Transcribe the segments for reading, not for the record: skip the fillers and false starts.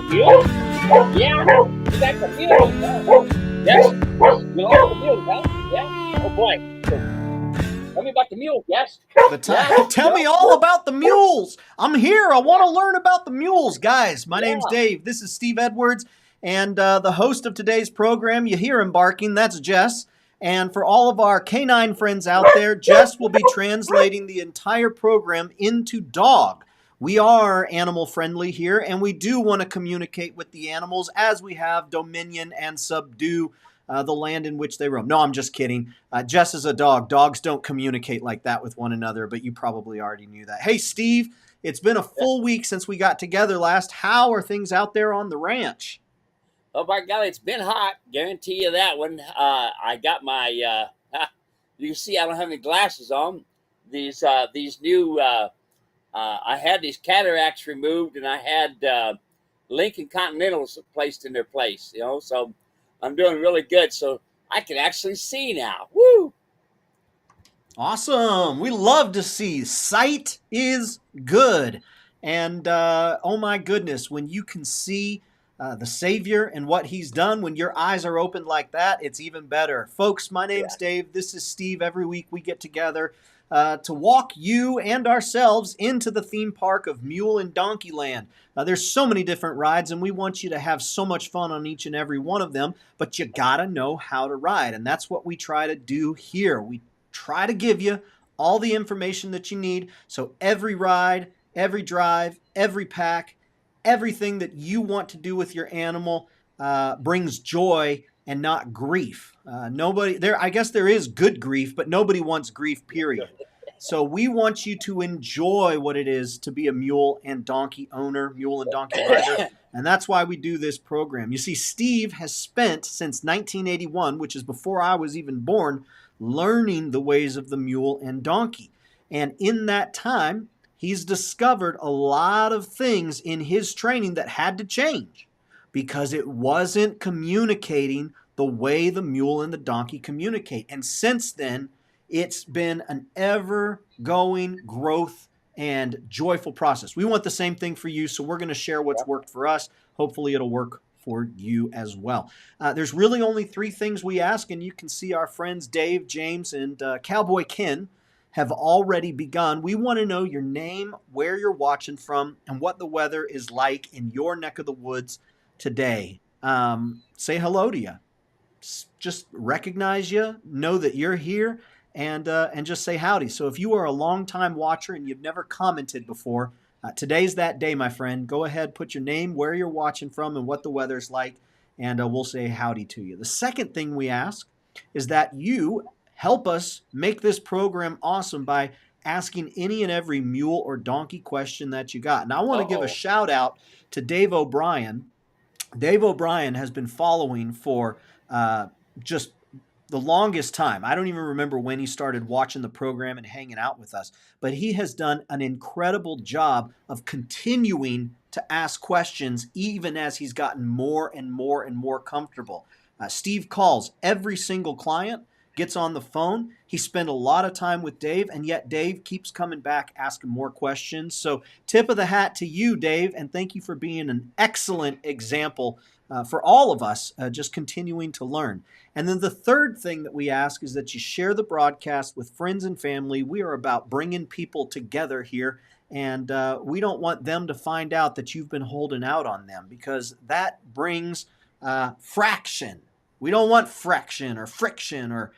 Mule? Yeah, you got the mule. Yes, you like the mule, huh? Yeah. Oh boy. So, tell me about the mule. Yes. Yeah. Tell No. me all about the mules. I'm here. I want to learn about the mules. Guys, my name's Yeah. Dave. This is Steve Edwards, and the host of today's program. You hear him barking. That's Jess. And for all of our canine friends out there, Jess will be translating the entire program into dog. We are animal friendly here, and we do want to communicate with the animals as we have dominion and subdue the land in which they roam. No, I'm just kidding. Jess is a dog. Dogs don't communicate like that with one another, but you probably already knew that. Hey, Steve, it's been a full week since we got together last. How are things out there on the ranch? Oh my God, it's been hot. Guarantee you that one. I got my. You can see I don't have any glasses on. These new. I had these cataracts removed, and I had Lincoln Continentals placed in their place. So I'm doing really good. So I can actually see now. Woo! Awesome. We love to see. Sight is good. And oh my goodness, when you can see the Savior and what He's done, when your eyes are opened like that, it's even better. Folks, my name's Yeah. Dave. This is Steve. Every week we get together to walk you and ourselves into the theme park of Mule and Donkey Land. There's so many different rides, and we want you to have so much fun on each and every one of them, but you gotta know how to ride. And that's what we try to do here. We try to give you all the information that you need. So every ride, every drive, every pack, everything that you want to do with your animal brings joy and not grief. Nobody there. I guess there is good grief, but nobody wants grief. Period. So we want you to enjoy what it is to be a mule and donkey owner, mule and donkey rider. And that's why we do this program. You see, Steve has spent since 1981, which is before I was even born, learning the ways of the mule and donkey. And in that time, he's discovered a lot of things in his training that had to change because it wasn't communicating the way the mule and the donkey communicate. And since then, it's been an ever going growth and joyful process. We want the same thing for you, so we're going to share what's worked for us. Hopefully, it'll work for you as well. There's really only three things we ask, and you can see our friends Dave, James, and Cowboy Ken have already begun. We want to know your name, where you're watching from, and what the weather is like in your neck of the woods today. Say hello to you. Just recognize you, know that you're here, and just say howdy. So if you are a longtime watcher and you've never commented before, today's that day, my friend. Go ahead, put your name, where you're watching from, and what the weather's like, and we'll say howdy to you. The second thing we ask is that you help us make this program awesome by asking any and every mule or donkey question that you got. And I want to give a shout out to Dave O'Brien. Dave O'Brien has been following for just the longest time. I don't even remember when he started watching the program and hanging out with us, but he has done an incredible job of continuing to ask questions even as he's gotten more and more and more comfortable. Steve calls every single client, gets on the phone. He spent a lot of time with Dave, and yet Dave keeps coming back asking more questions. So tip of the hat to you, Dave, and thank you for being an excellent example for all of us, just continuing to learn. And then the third thing that we ask is that you share the broadcast with friends and family. We are about bringing people together here, and we don't want them to find out that you've been holding out on them because that brings fraction. We don't want fraction or friction or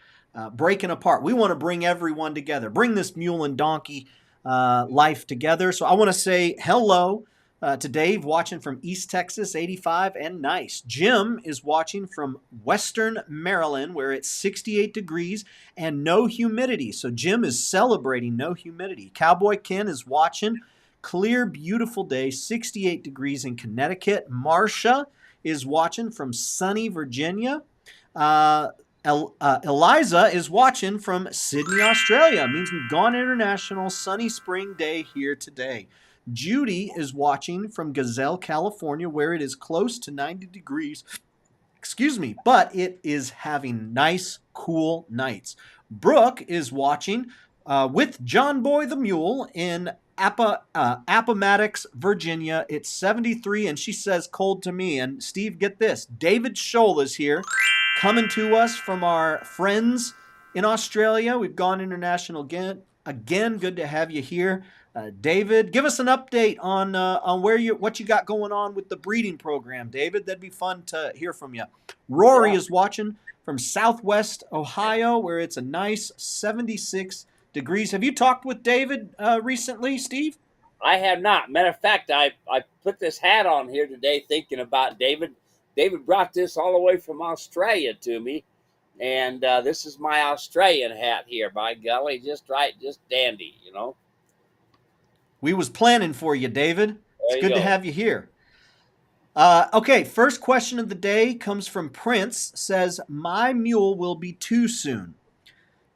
breaking apart. We want to bring everyone together, bring this mule and donkey life together. So I want to say hello to Dave watching from East Texas, 85 and nice. Jim is watching from Western Maryland where it's 68 degrees and no humidity. So Jim is celebrating no humidity. Cowboy Ken is watching. Clear, beautiful day, 68 degrees in Connecticut. Marcia is watching from sunny Virginia. Eliza is watching from Sydney, Australia. It means we've gone international. Sunny spring day here today. Judy is watching from Gazelle, California, where it is close to 90 degrees. But it is having nice, cool nights. Brooke is watching with John Boy the Mule in Appomattox, Virginia. It's 73, and she says cold to me. And Steve, get this. David Scholl is here, coming to us from our friends in Australia. We've gone international again. Again, good to have you here. David, give us an update on what you got going on with the breeding program, David. That'd be fun to hear from you. Rory is watching from Southwest Ohio, where it's a nice 76 degrees. Have you talked with David recently, Steve? I have not. Matter of fact, I put this hat on here today thinking about David. David brought this all the way from Australia to me. And this is my Australian hat here, by golly, just right, just dandy, you know. We was planning for you, David. It's good to have you here. Okay, first question of the day comes from Prince. Says, my mule will be too soon.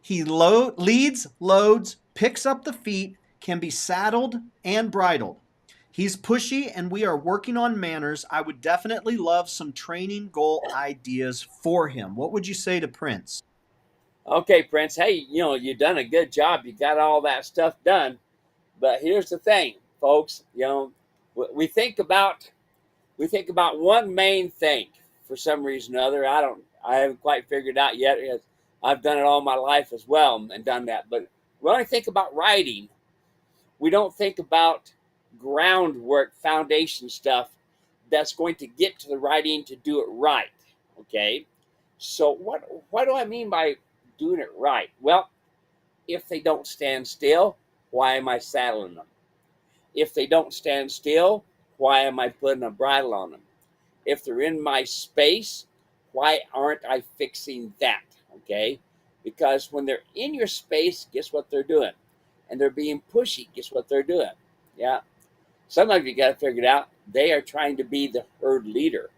He leads, loads, picks up the feet, can be saddled and bridled. He's pushy and we are working on manners. I would definitely love some training goal ideas for him. What would you say to Prince? Okay, Prince. Hey, you know, you've done a good job. You got all that stuff done. But here's the thing, folks. You know, we think about one main thing for some reason or other. I haven't quite figured out yet. I've done it all my life as well and done that. But when I think about riding, we don't think about groundwork, foundation stuff that's going to get to the riding to do it right. Okay, so what do I mean by doing it right? Well, if they don't stand still, why am I saddling them? If they don't stand still, why am I putting a bridle on them? If they're in my space, why aren't I fixing that? Okay, because when they're in your space, guess what they're doing? And they're being pushy, guess what they're doing? Yeah. Sometimes you got to figure it out. They are trying to be the herd leader.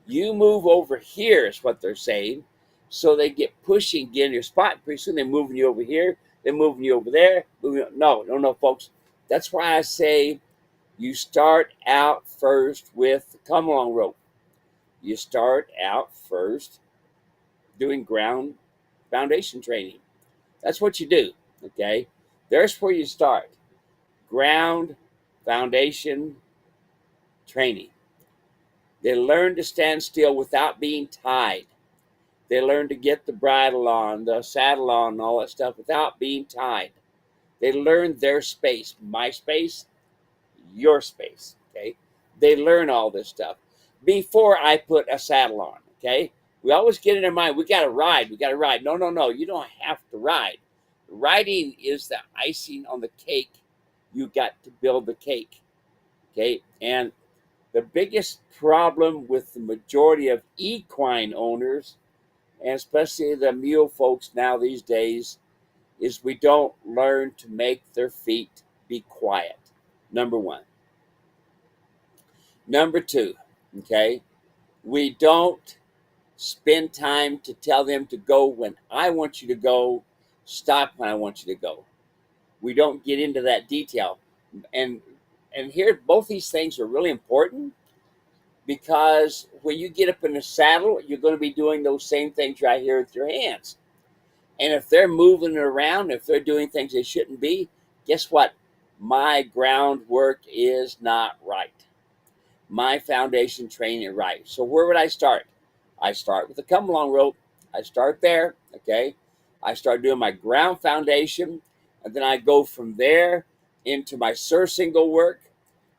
You move over here is what they're saying. So they get pushing, get in your spot. Pretty soon they're moving you over here. They're moving you over there. No, folks. That's why I say you start out first with the come along rope. You start out first doing ground foundation training. That's what you do. Okay. There's where you start. Ground foundation training. They learn to stand still without being tied. They learn to get the bridle on, the saddle on, and all that stuff without being tied. They learn their space. My space, your space. Okay. They learn all this stuff before I put a saddle on. Okay. We always get in our mind, we got to ride. We got to ride. No. You don't have to ride. Riding is the icing on the cake. You got to build the cake. Okay. And the biggest problem with the majority of equine owners, and especially the mule folks now these days, is we don't learn to make their feet be quiet. Number one. Number two, okay, we don't spend time to tell them to go when I want you to go, stop when I want you to go. We don't get into that detail. And here, both these things are really important, because when you get up in the saddle, you're going to be doing those same things right here with your hands. And if they're moving it around, if they're doing things they shouldn't be, guess what? My groundwork is not right. My foundation training is right. So where would I start? I start with the come along rope. I start there, okay? I start doing my ground foundation, and then I go from there into my surcingle work.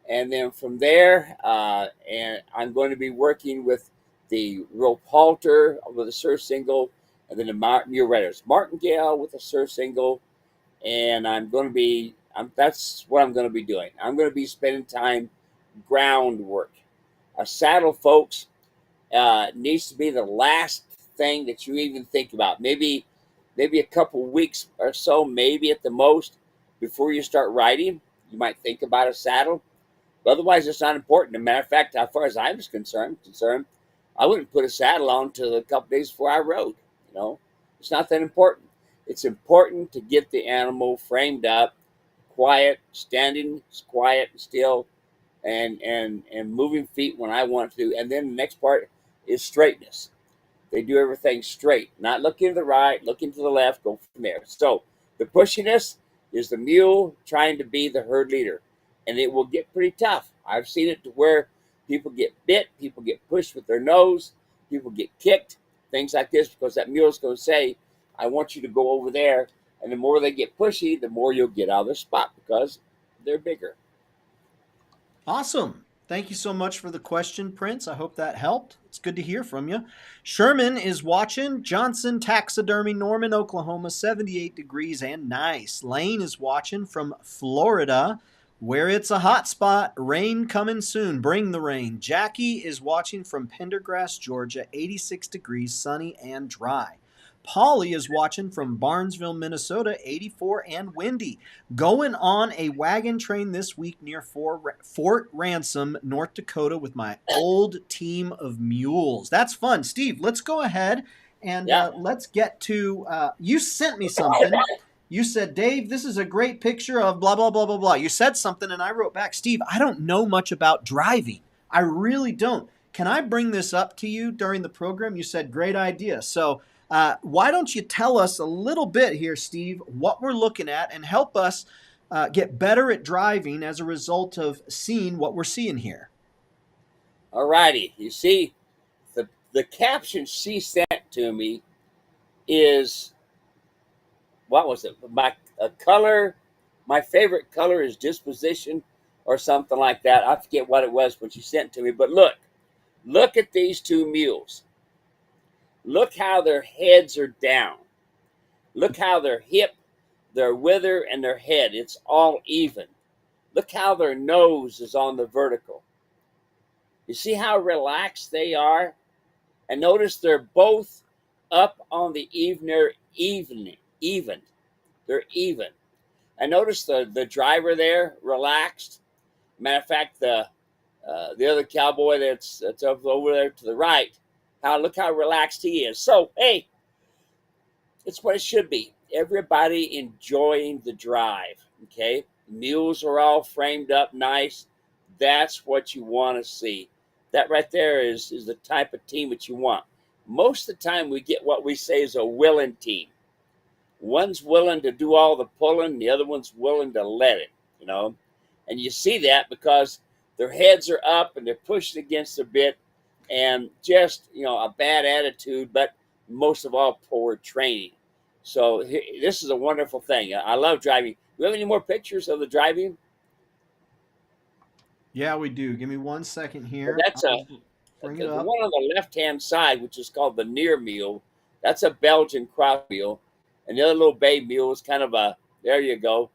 And then from there, and I'm going to be working with the rope halter with a surcingle, and then the mule riders martingale with a surcingle. And that's what I'm going to be doing. I'm going to be spending time groundwork. A saddle, folks, needs to be the last thing that you even think about. Maybe a couple weeks or so, maybe at the most, before you start riding, you might think about a saddle. But otherwise, it's not important. As a matter of fact, as far as I was concerned, I wouldn't put a saddle on until a couple days before I rode. You know, it's not that important. It's important to get the animal framed up, quiet, standing quiet and still, and moving feet when I want to. And then the next part is straightness. They do everything straight, not looking to the right, looking to the left, go from there. So the pushiness is the mule trying to be the herd leader, and it will get pretty tough. I've seen it to where people get bit, people get pushed with their nose, people get kicked, things like this, because that mule's going to say, I want you to go over there. And the more they get pushy, the more you'll get out of their spot because they're bigger. Awesome. Thank you so much for the question, Prince. I hope that helped. It's good to hear from you. Sherman is watching. Johnson Taxidermy, Norman, Oklahoma, 78 degrees and nice. Lane is watching from Florida, where it's a hot spot. Rain coming soon. Bring the rain. Jackie is watching from Pendergrass, Georgia, 86 degrees, sunny and dry. Polly is watching from Barnesville, Minnesota, 84 and windy. Going on a wagon train this week near Fort Ransom, North Dakota, with my old team of mules. That's fun. Steve, let's go ahead and let's get to, you sent me something. You said, Dave, this is a great picture of blah, blah, blah, blah, blah. You said something, and I wrote back, Steve, I don't know much about driving. I really don't. Can I bring this up to you during the program? You said, great idea. So why don't you tell us a little bit here, Steve, what we're looking at, and help us get better at driving as a result of seeing what we're seeing here? All righty. You see, the caption she sent to me is, what was it? My color, my favorite color is disposition or something like that. I forget what it was when she sent it to me. But look at these two mules. Look how their heads are down. Look how their hip, their wither, and their head, it's all even. Look how their nose is on the vertical. You see how relaxed they are? And notice they're both up on the even. They're even. And notice the driver there, relaxed. Matter of fact, the other cowboy that's over there to the right, look how relaxed he is. So, hey, it's what it should be. Everybody enjoying the drive, okay? Mules are all framed up nice. That's what you want to see. That right there is the type of team that you want. Most of the time we get what we say is a willing team. One's willing to do all the pulling, the other one's willing to let it, And you see that because their heads are up and they're pushing against the bit, and just, a bad attitude, but most of all, poor training. So this is a wonderful thing. I love driving. Do you have any more pictures of the driving? Yeah, we do. Give me 1 second here. That's bring the it up. one on the left-hand side, which is called the near mule. That's a Belgian cross mule. And the other little bay mule is kind of there you go.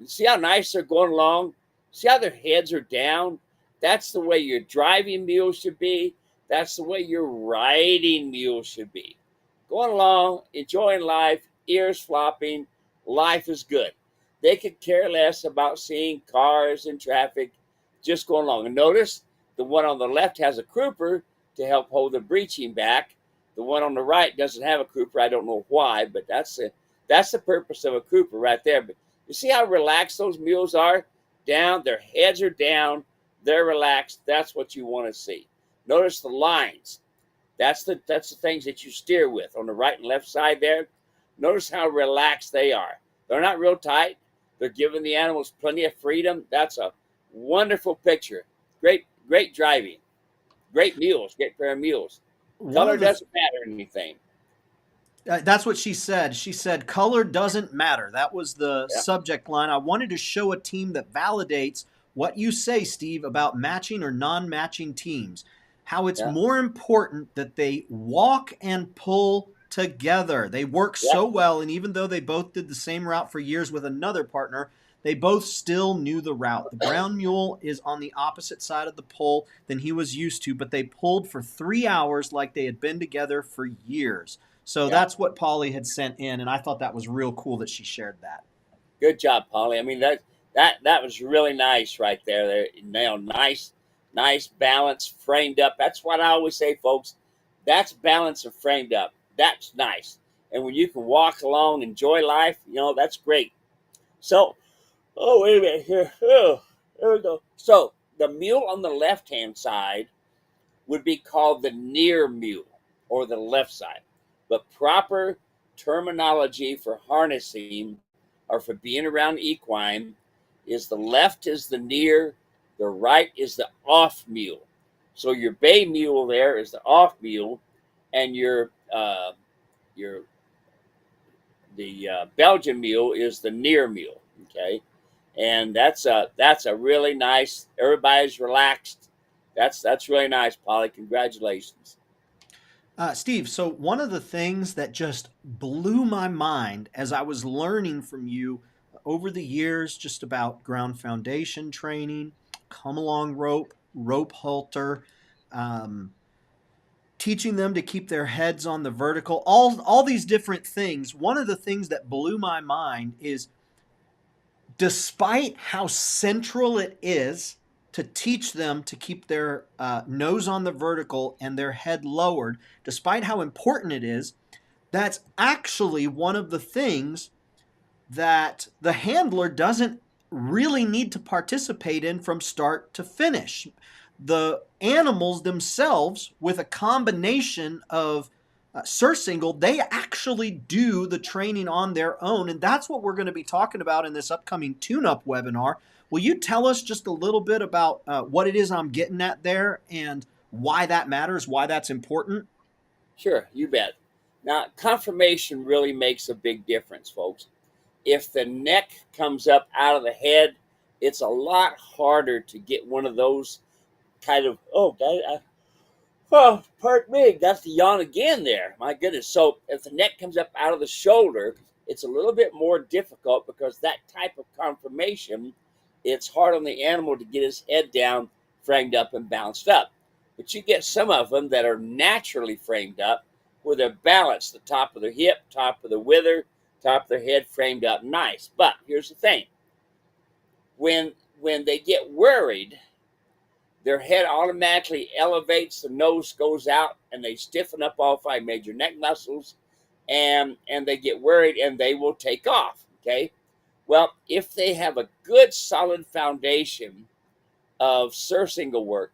See how nice they're going along? See how their heads are down? That's the way your driving mule should be. That's the way your riding mule should be. Going along, enjoying life, ears flopping, life is good. They could care less about seeing cars and traffic, just going along. And notice the one on the left has a crupper to help hold the breeching back. The one on the right doesn't have a crupper. I don't know why, but that's the purpose of a crupper right there. But you see how relaxed those mules are? Down, their heads are down, they're relaxed. That's what you want to see. Notice the lines. That's the things that you steer with on the right and left side there. Notice how relaxed they are. They're not real tight. They're giving the animals plenty of freedom. That's a wonderful picture. Great driving. Great mules. Great pair of mules. Color doesn't matter anything. That's what she said. She said, color doesn't matter. That was the subject line. I wanted to show a team that validates what you say, Steve, about matching or non-matching teams. How it's more important that they walk and pull together. They work so well, and even though they both did the same route for years with another partner, they both still knew the route. The brown mule is on the opposite side of the pull than he was used to, but they pulled for 3 hours like they had been together for years. So that's what Polly had sent in, and I thought that was real cool that she shared that. Good job, Polly. I mean, that was really nice right there. Nice balance, framed up. That's what I always say, folks. That's balance and framed up. That's nice. And when you can walk along, enjoy life, that's great. So, wait a minute here. Oh, there we go. So the mule on the left-hand side would be called the near mule, or the left side. But proper terminology for harnessing or for being around equine is the left is the near, the right is the off mule. So your bay mule there is the off mule, and your the Belgian mule is the near mule. Okay, and that's a really nice. Everybody's relaxed. That's really nice, Polly. Congratulations. Steve, so one of the things that just blew my mind as I was learning from you over the years just about ground foundation training, come along rope, rope halter, um, teaching them to keep their heads on the vertical, all these different things. One of the things that blew my mind is despite how central it is to teach them to keep their nose on the vertical and their head lowered, despite how important it is, that's actually one of the things that the handler doesn't really need to participate in from start to finish. The animals themselves, with a combination of Surcingle, they actually do the training on their own, and that's what we're going to be talking about in this upcoming tune-up webinar. Will you tell us just a little bit about what it is I'm getting at there and why that matters, why that's important? Sure, you bet. Now, conformation really makes a big difference, folks. If the neck comes up out of the head, it's a lot harder to get one of those kind of, oh, pardon me, got the yawn again there. My goodness. So if the neck comes up out of the shoulder, it's a little bit more difficult because that type of conformation, it's hard on the animal to get his head down, framed up, and bounced up. But you get some of them that are naturally framed up where they're balanced, the top of their hip, top of the wither, top of their head framed up nice. But here's the thing. When they get worried, their head automatically elevates, the nose goes out, and they stiffen up all 5 major neck muscles, and they get worried, and they will take off. Okay. Well, if they have a good solid foundation of surcingle work,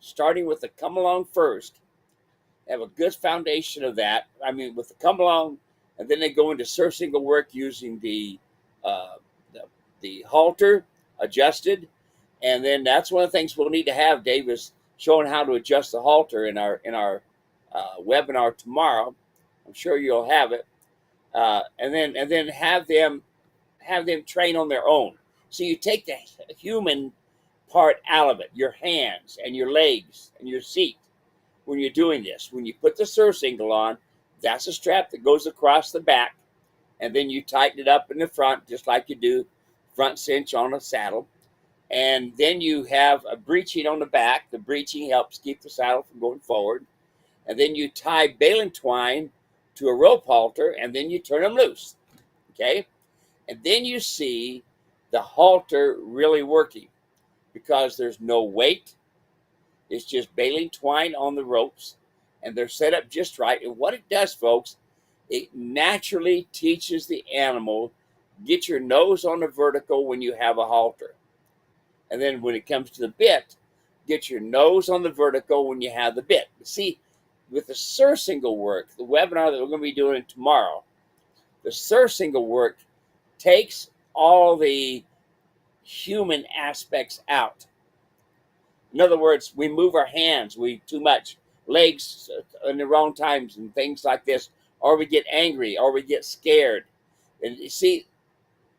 starting with the come along first, have a good foundation of that. I mean, with the come along, and then they go into surcingle work using uh, the halter adjusted. And then that's one of the things we'll need to have. Dave is showing how to adjust the halter in our webinar tomorrow. I'm sure you'll have it, and then have them train on their own. So you take the human part out of it, your hands and your legs and your seat. When you're doing this, when you put the surcingle on, that's a strap that goes across the back, and then you tighten it up in the front just like you do front cinch on a saddle. And then you have a breeching on the back. The breeching helps keep the saddle from going forward. And then you tie baling twine to a rope halter, and then you turn them loose. Okay? And then you see the halter really working because there's no weight. It's just baling twine on the ropes, and they're set up just right. And what it does, folks, it naturally teaches the animal, get your nose on the vertical when you have a halter. And then when it comes to the bit, get your nose on the vertical when you have the bit. See, with the surcingle work, the webinar that we're going to be doing tomorrow, the surcingle work takes all the human aspects out. In other words, we move our hands, we too much, legs in the wrong times and things like this, or we get angry, or we get scared. And you see,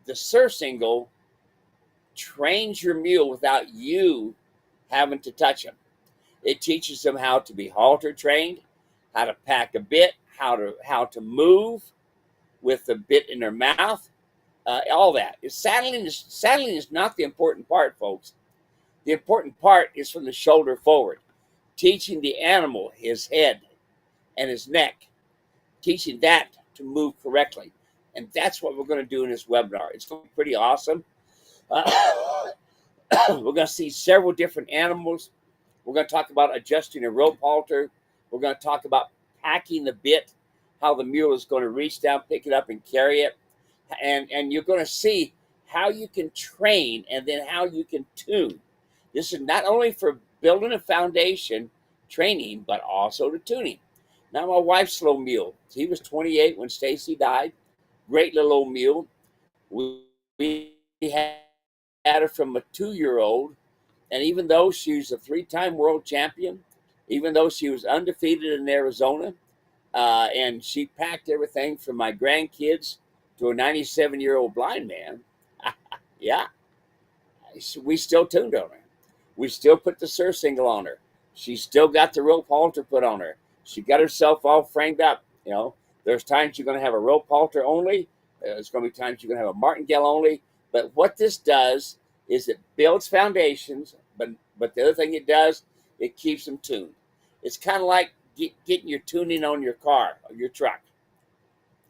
the surcingle trains your mule without you having to touch them. It teaches them how to be halter trained, how to pack a bit, how to move with the bit in their mouth, all that. Saddling is not the important part, folks. The important part is from the shoulder forward, teaching the animal his head and his neck, teaching that to move correctly. And that's what we're going to do in this webinar. It's going to be pretty awesome. We're going to see several different animals. We're going to talk about adjusting a rope halter. We're going to talk about packing the bit, how the mule is going to reach down, pick it up, and carry it. And you're going to see how you can train and then how you can tune. This is not only for building a foundation, training, but also to tuning. Now, my wife's little mule, he was 28 when Stacy died. Great little old mule. We had her from a 2-year-old, and even though she's a 3-time world champion, even though she was undefeated in Arizona, and she packed everything from my grandkids to a 97-year-old blind man. Yeah, we still tuned on her. We still put the Surcingle on her. She still got the rope halter put on her. She got herself all framed up. You know, there's times you're going to have a rope halter only. There's going to be times you're going to have a martingale only. But what this does is it builds foundations. But the other thing it does, it keeps them tuned. It's kind of like getting your tuning on your car or your truck.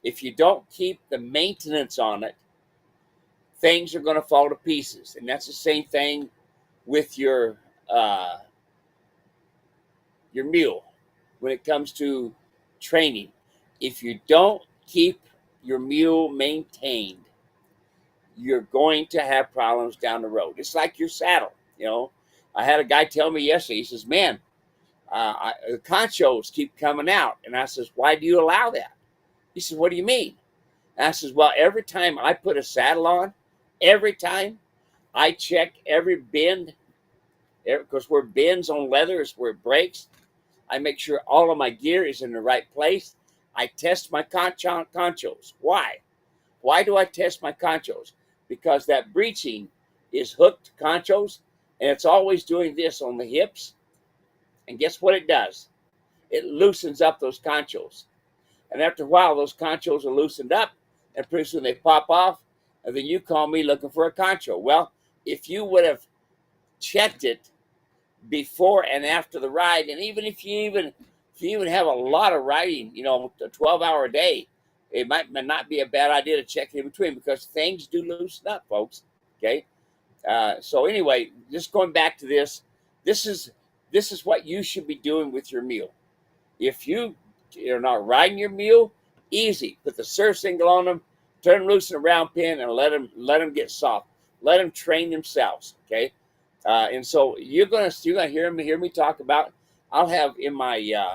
If you don't keep the maintenance on it, things are going to fall to pieces. And that's the same thing with your mule when it comes to training. If you don't keep your mule maintained, you're going to have problems down the road. It's like your saddle. You know, I had a guy tell me yesterday. He says, "Man, the conchos keep coming out," and I says, "Why do you allow that?" He says, "What do you mean?" And I says, "Well, every time I put a saddle on, every time I check every bend, because where bends on leather is where it breaks. I make sure all of my gear is in the right place. I test my conchos. Why? Why do I test my conchos? Because that breeching is hooked conchos, and it's always doing this on the hips. And guess what it does? It loosens up those conchos. And after a while, those conchos are loosened up, and pretty soon they pop off, and then you call me looking for a concho. Well, if you would have checked it before and after the ride, and even if you even have a lot of riding, you know, a 12-hour day, it might not be a bad idea to check in between, because things do loosen up, folks. Okay. So anyway, just going back to this is what you should be doing with your mule. If you're not riding your mule, easy. Put the Surcingle on them, turn them loose in a round pin, and let them get soft. Let them train themselves. Okay. And so you're gonna hear me talk about. I'll have in my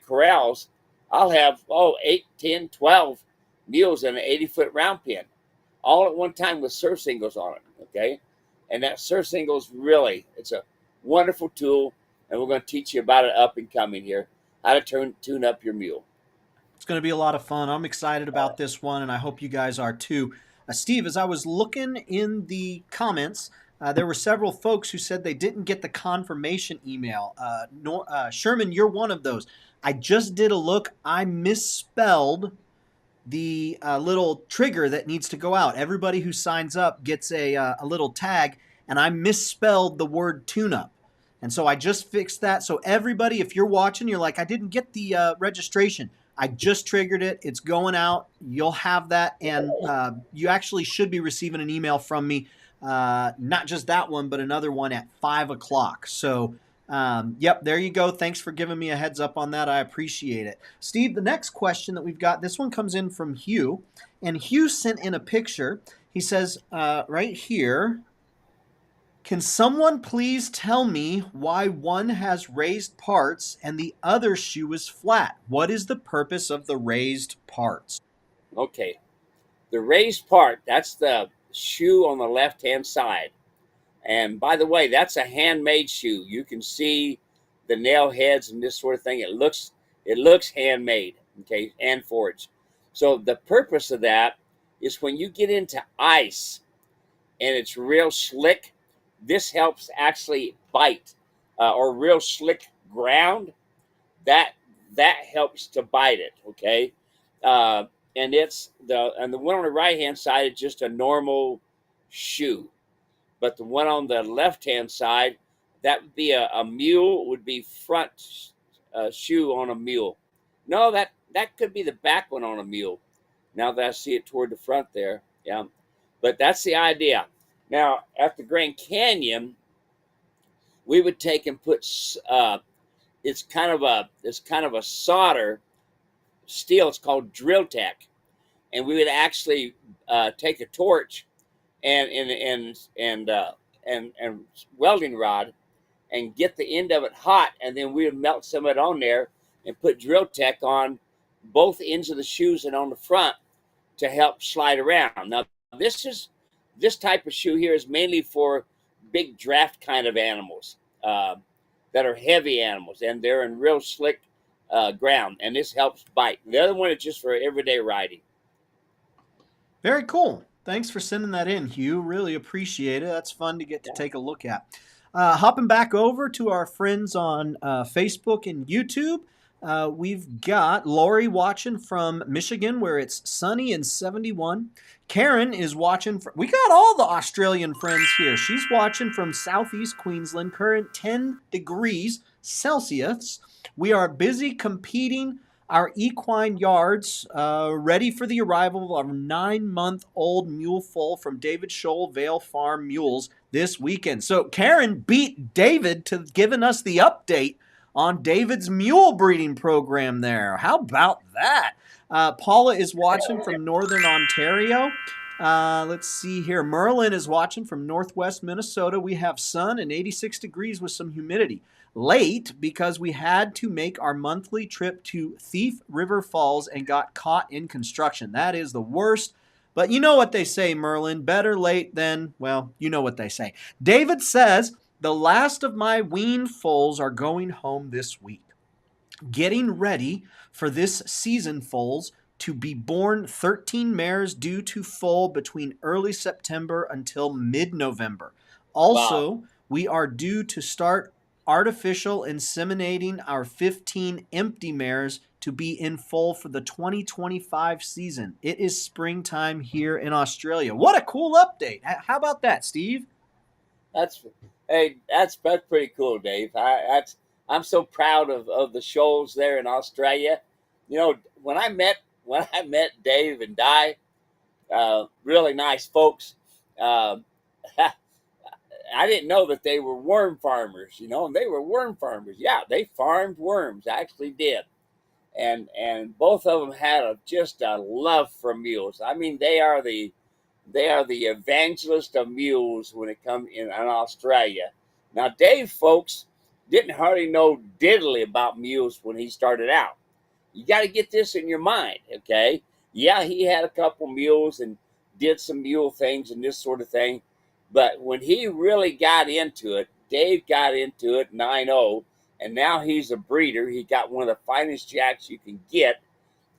corrals, I'll have 8, 10, 12 mules in an 80-foot round pin, all at one time with Surcingles on it. Okay, and that Surcingles really, it's a wonderful tool, and we're going to teach you about it up and coming here, how to tune up your mule. It's going to be a lot of fun. I'm excited about this one, and I hope you guys are too. Steve, as I was looking in the comments, there were several folks who said they didn't get the confirmation email. Sherman, you're one of those. I just did a look. I misspelled the little trigger that needs to go out. Everybody who signs up gets a little tag, and I misspelled the word tune-up. And so I just fixed that. So everybody, if you're watching, you're like, I didn't get the registration. I just triggered it. It's going out. You'll have that. And you actually should be receiving an email from me. Not just that one, but another one at 5 o'clock. So, yep, there you go. Thanks for giving me a heads up on that. I appreciate it. Steve, the next question that we've got, this one comes in from Hugh. And Hugh sent in a picture. He says, right here, can someone please tell me why one has raised parts and the other shoe is flat? What is the purpose of the raised parts? Okay, the raised part, that's the shoe on the left-hand side. And by the way, that's a handmade shoe. You can see the nail heads and this sort of thing. It looks handmade, okay, and forged. So the purpose of that is when you get into ice and it's real slick, this helps actually bite, or real slick ground. That helps to bite it. Okay, and the one on the right hand side is just a normal shoe, but the one on the left hand side, that would be a mule, would be front shoe on a mule. No, that could be the back one on a mule. Now that I see it toward the front there, yeah, but that's the idea. Now, at the Grand Canyon, we would take and put it's kind of a solder steel. It's called drill tech, and we would actually take a torch and welding rod and get the end of it hot, and then we would melt some of it on there and put drill tech on both ends of the shoes and on the front to help slide around. Now, this type of shoe here is mainly for big draft kind of animals that are heavy animals, and they're in real slick ground, and this helps bite. The other one is just for everyday riding. Very cool. Thanks for sending that in, Hugh. Really appreciate it. That's fun to get to Yeah. take a look at. Hopping back over to our friends on Facebook and YouTube, we've got Lori watching from Michigan, where it's sunny and 71. Karen is watching. We got all the Australian friends here. She's watching from southeast Queensland, current 10 degrees Celsius. We are busy competing our equine yards, ready for the arrival of our 9-month-old mule foal from David Scholl Vale Farm Mules this weekend. So Karen beat David to giving us the update on David's mule breeding program there. How about that? Paula is watching from Northern Ontario. Let's see here. Merlin is watching from Northwest Minnesota. We have sun and 86 degrees with some humidity. Late because we had to make our monthly trip to Thief River Falls and got caught in construction. That is the worst. But you know what they say, Merlin. Better late than, well, you know what they say. David says, the last of my weaned foals are going home this week. Getting ready for this season foals to be born 13 mares due to foal between early September until mid-November. Also, Wow. we are due to start artificial inseminating our 15 empty mares to be in foal for the 2025 season. It is springtime here in Australia. What a cool update. How about that, Steve? That's that's pretty cool, Dave. I'm so proud of the Scholes there in Australia. You know, when I met Dave and Di, really nice folks. Uh, I didn't know that they were worm farmers, you know, and they were worm farmers. Yeah, they farmed worms, actually did. And both of them had just a love for mules. I mean, they are the evangelist of mules when it comes in Australia. Now, Dave, folks, didn't hardly know diddly about mules when he started out. You got to get this in your mind, okay? Yeah, he had a couple mules and did some mule things and this sort of thing. But when he really got into it, Dave got into it 9-0, and now he's a breeder. He got one of the finest jacks you can get,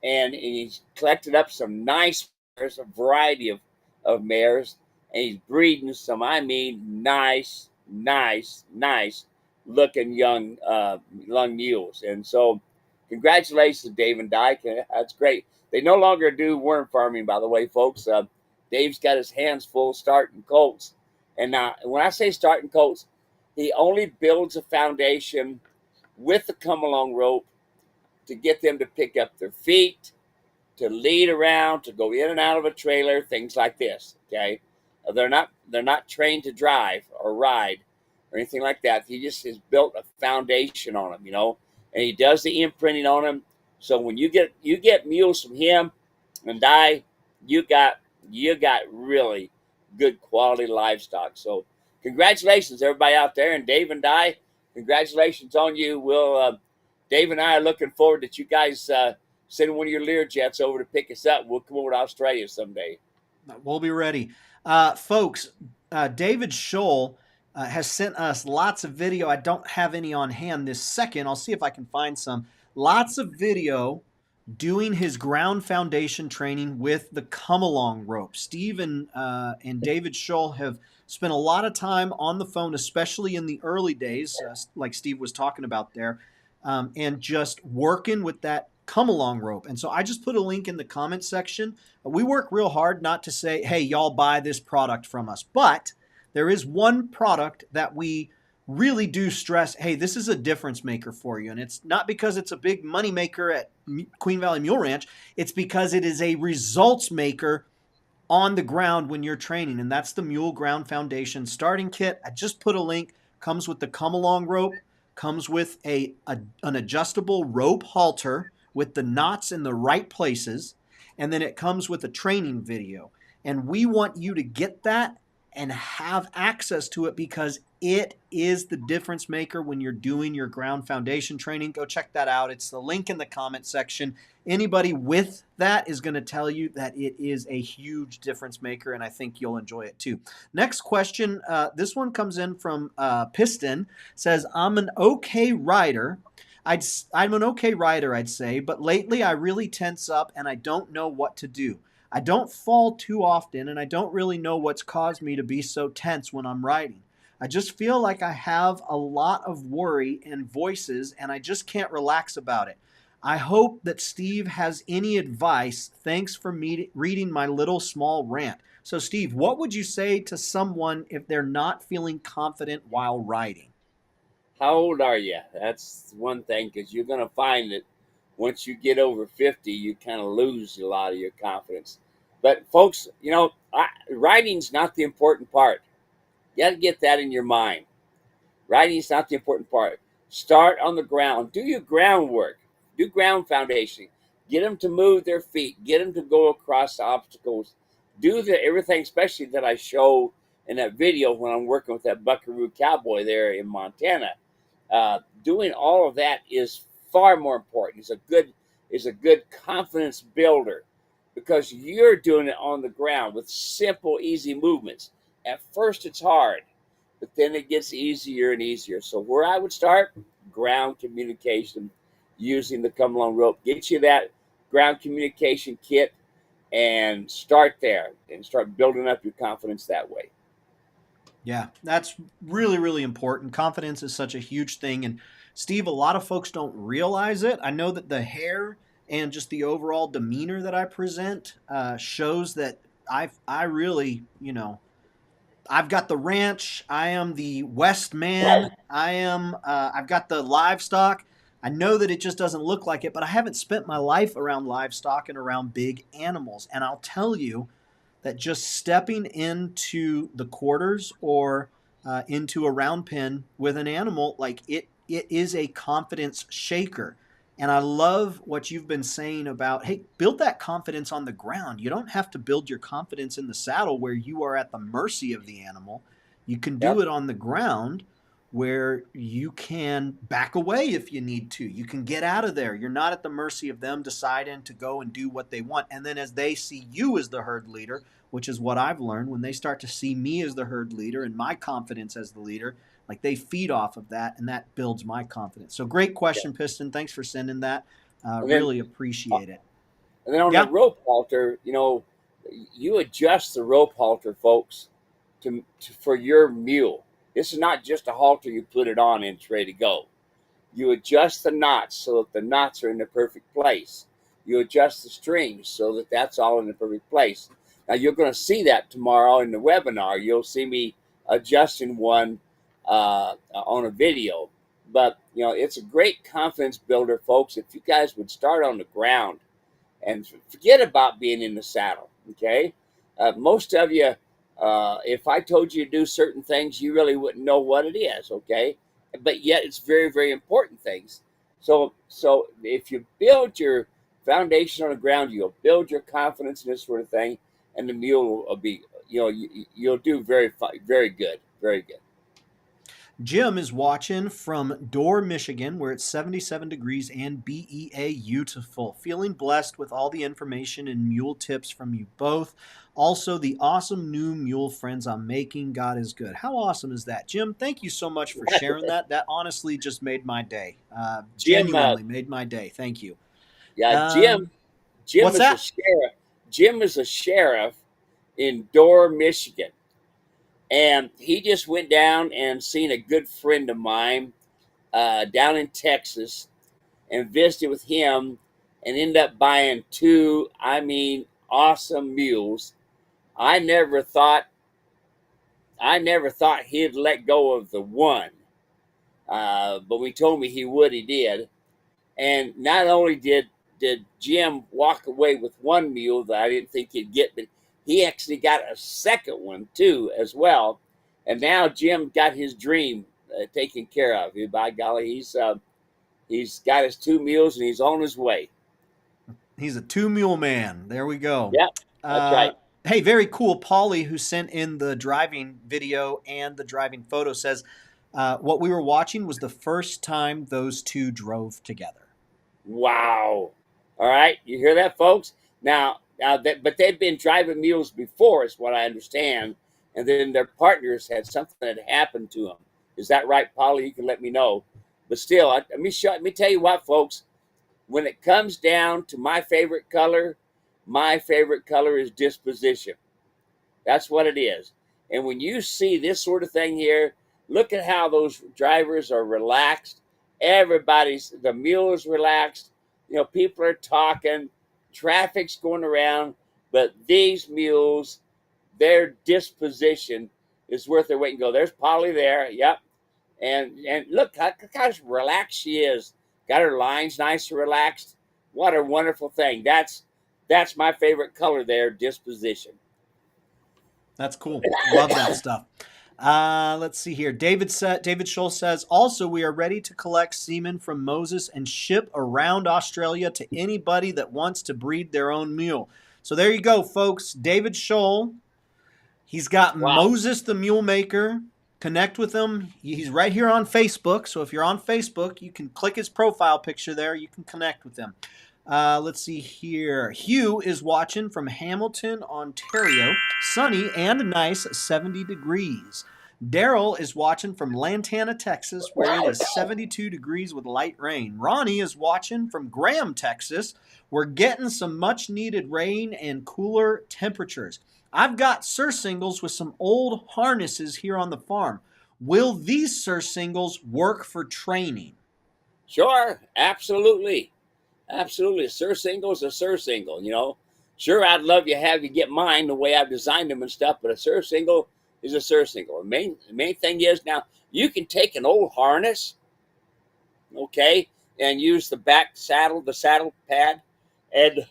and he's collected up some nice mares, a variety of mares, and he's breeding some, I mean, nice looking young mules. And so, congratulations, Dave and Dyke. That's great. They no longer do worm farming, by the way, folks. Dave's got his hands full starting colts. And now, when I say starting colts, he only builds a foundation with the come along rope to get them to pick up their feet, to lead around, to go in and out of a trailer, things like this. Okay, they're not trained to drive or ride or anything like that. He just has built a foundation on them, you know, and he does the imprinting on them. So when you get mules from him and Di, you got really good quality livestock. So congratulations, everybody out there, and Dave and Di, congratulations on you. Dave and I are looking forward that you guys send one of your Learjets over to pick us up. We'll come over to Australia someday. We'll be ready. Folks, David Scholl has sent us lots of video. I don't have any on hand this second. I'll see if I can find some. Lots of video doing his ground foundation training with the come-along rope. Steve and David Scholl have spent a lot of time on the phone, especially in the early days, like Steve was talking about there, and just working with that come-along rope. And so I just put a link in the comment section. We work real hard not to say, hey, y'all buy this product from us. But there is one product that we really do stress, hey, this is a difference maker for you. And it's not because it's a big money maker at Queen Valley Mule Ranch. It's because it is a results maker on the ground when you're training. And that's the Mule Ground Foundation starting kit. I just put a link. Comes with the come-along rope. Comes with an adjustable rope halter with the knots in the right places. And then it comes with a training video. And we want you to get that and have access to it, because it is the difference maker when you're doing your ground foundation training. Go check that out. It's the link in the comment section. Anybody with that is going to tell you that it is a huge difference maker, and I think you'll enjoy it too. Next question. This one comes in from Piston. Says, I'm an okay rider. I'm an okay rider, I'd say, but lately I really tense up and I don't know what to do. I don't fall too often, and I don't really know what's caused me to be so tense when I'm riding. I just feel like I have a lot of worry and voices, and I just can't relax about it. I hope that Steve has any advice. Thanks for reading my little small rant. So, Steve, what would you say to someone if they're not feeling confident while riding? How old are you? That's one thing, because you're going to find that once you get over 50, you kind of lose a lot of your confidence. But folks, writing's not the important part. You got to get that in your mind. Writing's not the important part. Start on the ground. Do your groundwork. Do ground foundation. Get them to move their feet. Get them to go across the obstacles. Do everything, especially that I show in that video when I'm working with that Buckaroo cowboy there in Montana. Doing all of that is far more important. Is a good confidence builder, because you're doing it on the ground with simple, easy movements. At first, it's hard, but then it gets easier and easier. So where I would start, ground communication, using the come along rope. Get you that ground communication kit and start there and start building up your confidence that way. Yeah, that's really, really important. Confidence is such a huge thing. And Steve, a lot of folks don't realize it. I know that the hair and just the overall demeanor that I present shows that I really, I've got the ranch. I am the West man. I've got the livestock. I know that it just doesn't look like it, but I haven't spent my life around livestock and around big animals. And I'll tell you, that just stepping into the quarters or into a round pen with an animal, like it is a confidence shaker. And I love what you've been saying about, hey, build that confidence on the ground. You don't have to build your confidence in the saddle where you are at the mercy of the animal. You can do Yep. it on the ground where you can back away if you need to. You can get out of there. You're not at the mercy of them deciding to go and do what they want. And then as they see you as the herd leader, which is what I've learned, when they start to see me as the herd leader and my confidence as the leader, like they feed off of that, and that builds my confidence. So great Yeah. question, Piston. Thanks for sending that. And then Really appreciate it. And then on Yeah. that rope halter, you adjust the rope halter, folks, for your mule. This is not just a halter you put it on and it's ready to go. You adjust the knots so that the knots are in the perfect place. You adjust the strings so that that's all in the perfect place. Now you're going to see that tomorrow in the webinar. You'll see me adjusting one on a video. But it's a great confidence builder, folks. If you guys would start on the ground and forget about being in the saddle. Okay, most of you, if I told you to do certain things, you really wouldn't know what it is. Okay, but yet it's very, very important things. So if you build your foundation on the ground, you'll build your confidence in this sort of thing, and the mule will be, you'll do very good, very good. Jim is watching from Door, Michigan, where it's 77 degrees and beautiful. Feeling blessed with all the information and mule tips from you both. Also, the awesome new mule friends I'm making. God is good. How awesome is that? Jim, thank you so much for sharing that. That honestly just made my day. Jim, Genuinely made my day. Thank you. yeah, Jim, Um, Jim what's is a that? sheriff. Jim is a sheriff in Door, Michigan. And he just went down and seen a good friend of mine down in Texas and visited with him and ended up buying two, awesome mules. I never thought he'd let go of the one, but when he told me he would, he did. And not only did Jim walk away with one mule that I didn't think he'd get, but he actually got a second one too as well. And now Jim got his dream taken care of. By golly, he's got his two mules and he's on his way. He's a two mule man. There we go. Yep, that's Uh, right. Hey, very cool. Polly, who sent in the driving video and the driving photo, says what we were watching was the first time those two drove together. Wow. All right, you hear that, folks? But they've been driving mules before, is what I understand, and then their partners had something that happened to them. Is that right, Polly? You can let me know. But still, let me tell you what, folks. When it comes down to my favorite color is disposition. That's what it is. And when you see this sort of thing here, look at how those drivers are relaxed. The mule is relaxed. People are talking, traffic's going around, but these mules, their disposition is worth their weight and go. There's Polly there. Yep. And look how relaxed she is. Got her lines nice and relaxed. What a wonderful thing. That's my favorite color there, disposition. That's cool. Love that stuff. Let's see here. David Scholl says, also, we are ready to collect semen from Moses and ship around Australia to anybody that wants to breed their own mule. So there you go, folks. David Scholl, he's got Wow. Moses the Mule Maker. Connect with him. He's right here on Facebook. So if you're on Facebook, you can click his profile picture there. You can connect with him. Let's see here. Hugh is watching from Hamilton, Ontario. Sunny and nice, 70 degrees. Daryl is watching from Lantana, Texas, where it is 72 degrees with light rain. Ronnie is watching from Graham, Texas. We're getting some much needed rain and cooler temperatures. I've got Surcingles with some old harnesses here on the farm. Will these Surcingles work for training? Sure, absolutely. Absolutely. A Surcingle is a Surcingle, Sure, I'd love to have you get mine the way I've designed them and stuff, but a Surcingle is a Surcingle. The main thing is now you can take an old harness, okay, and use the saddle pad, and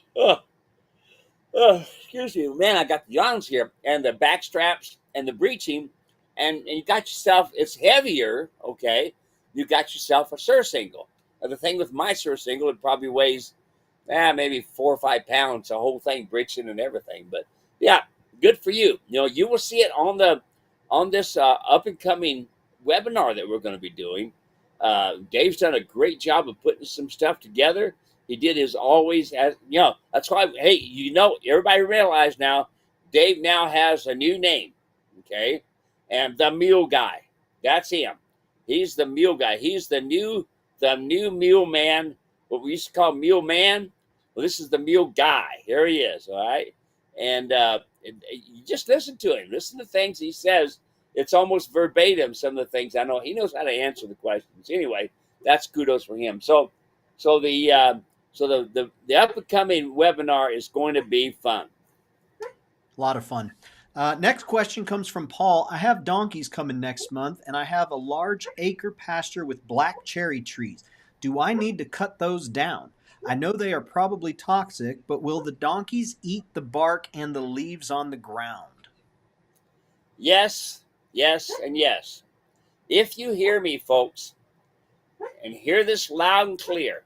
excuse me, man, I got the yawns here, and the back straps and the breeching, and you got yourself, it's heavier, okay, you got yourself a Surcingle. The thing with my Surcingle, it probably weighs maybe 4 or 5 pounds, the whole thing, breeching and everything. But yeah, good for you. You will see it on this up and coming webinar that we're going to be doing. Dave's done a great job of putting some stuff together. He did his always, as that's why. Hey, everybody realize now, Dave now has a new name, okay, and the Mule Guy. That's him. He's the Mule Guy. He's the new Mule Man. What we used to call Mule Man. Well, this is the Mule Guy. Here he is. All right, and you just listen to him. Listen to things he says. It's almost verbatim. Some of the things I know. He knows how to answer the questions. Anyway, that's kudos for him. So the up and coming webinar is going to be fun. A lot of fun. Next question comes from Paul. I have donkeys coming next month, and I have a large acre pasture with black cherry trees. Do I need to cut those down? I know they are probably toxic, but will the donkeys eat the bark and the leaves on the ground? Yes, yes, and yes. If you hear me, folks, and hear this loud and clear,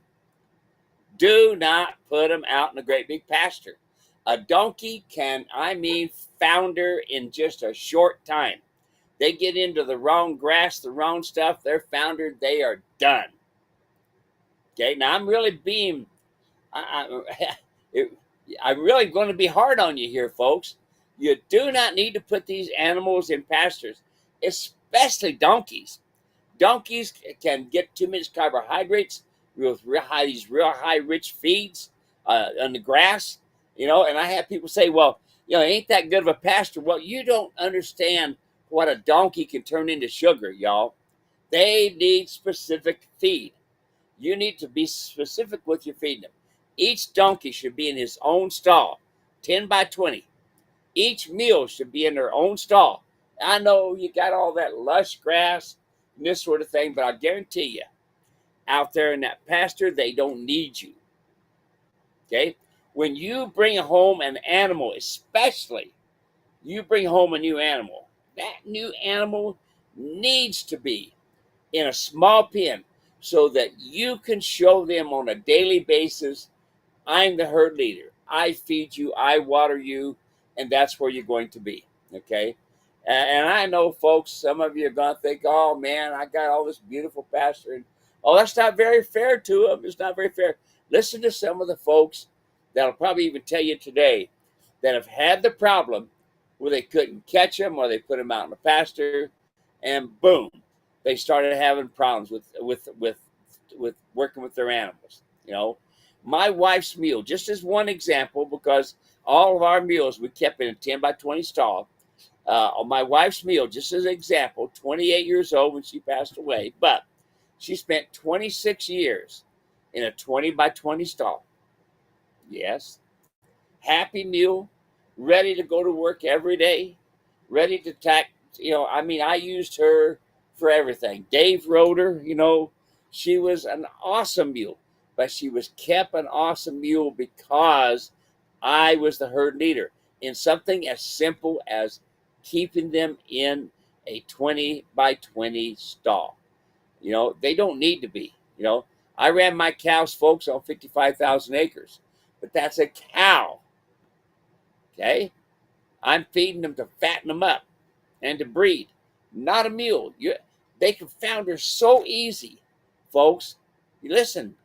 do not put them out in a great big pasture. A donkey can, founder in just a short time. They get into the wrong grass, the wrong stuff, they're foundered, they are done. Okay, now I'm really I'm really going to be hard on you here, folks. You do not need to put these animals in pastures, especially donkeys. Donkeys can get too much carbohydrates with these real high rich feeds on the grass, and I have people say, well, ain't that good of a pasture? Well, you don't understand what a donkey can turn into sugar, y'all. They need specific feed. You need to be specific with your feeding them. Each donkey should be in his own stall, 10 by 20. Each mule should be in their own stall. I know you got all that lush grass and this sort of thing, but I guarantee you, out there in that pasture, they don't need you. Okay? When you bring home an animal, especially you bring home a new animal, that new animal needs to be in a small pen so that you can show them on a daily basis, I'm the herd leader. I feed you, I water you, and that's where you're going to be. Okay. And I know, folks, some of you are going to think, oh, man, I got all this beautiful pasture. And, oh, that's not very fair to them. It's not very fair. Listen to some of the folks that'll probably even tell you today that have had the problem where they couldn't catch them or they put them out in the pasture, and boom, they started having problems with working with their animals. You know, my wife's mule, just as one example, because all of our mules we kept in a 10 by 20 stall. My wife's mule, just as an example, 28 years old when she passed away, but she spent 26 years in a 20 by 20 stall. Yes. Happy mule, ready to go to work every day, ready to tack. I mean, I used her for everything. Dave rode her, she was an awesome mule, but she was kept an awesome mule because I was the herd leader in something as simple as keeping them in a 20 by 20 stall. They don't need to be. I ran my cows, folks, on 55,000 acres, but that's a cow. Okay? I'm feeding them to fatten them up and to breed, not a mule. They can founder so easy, folks. Listen,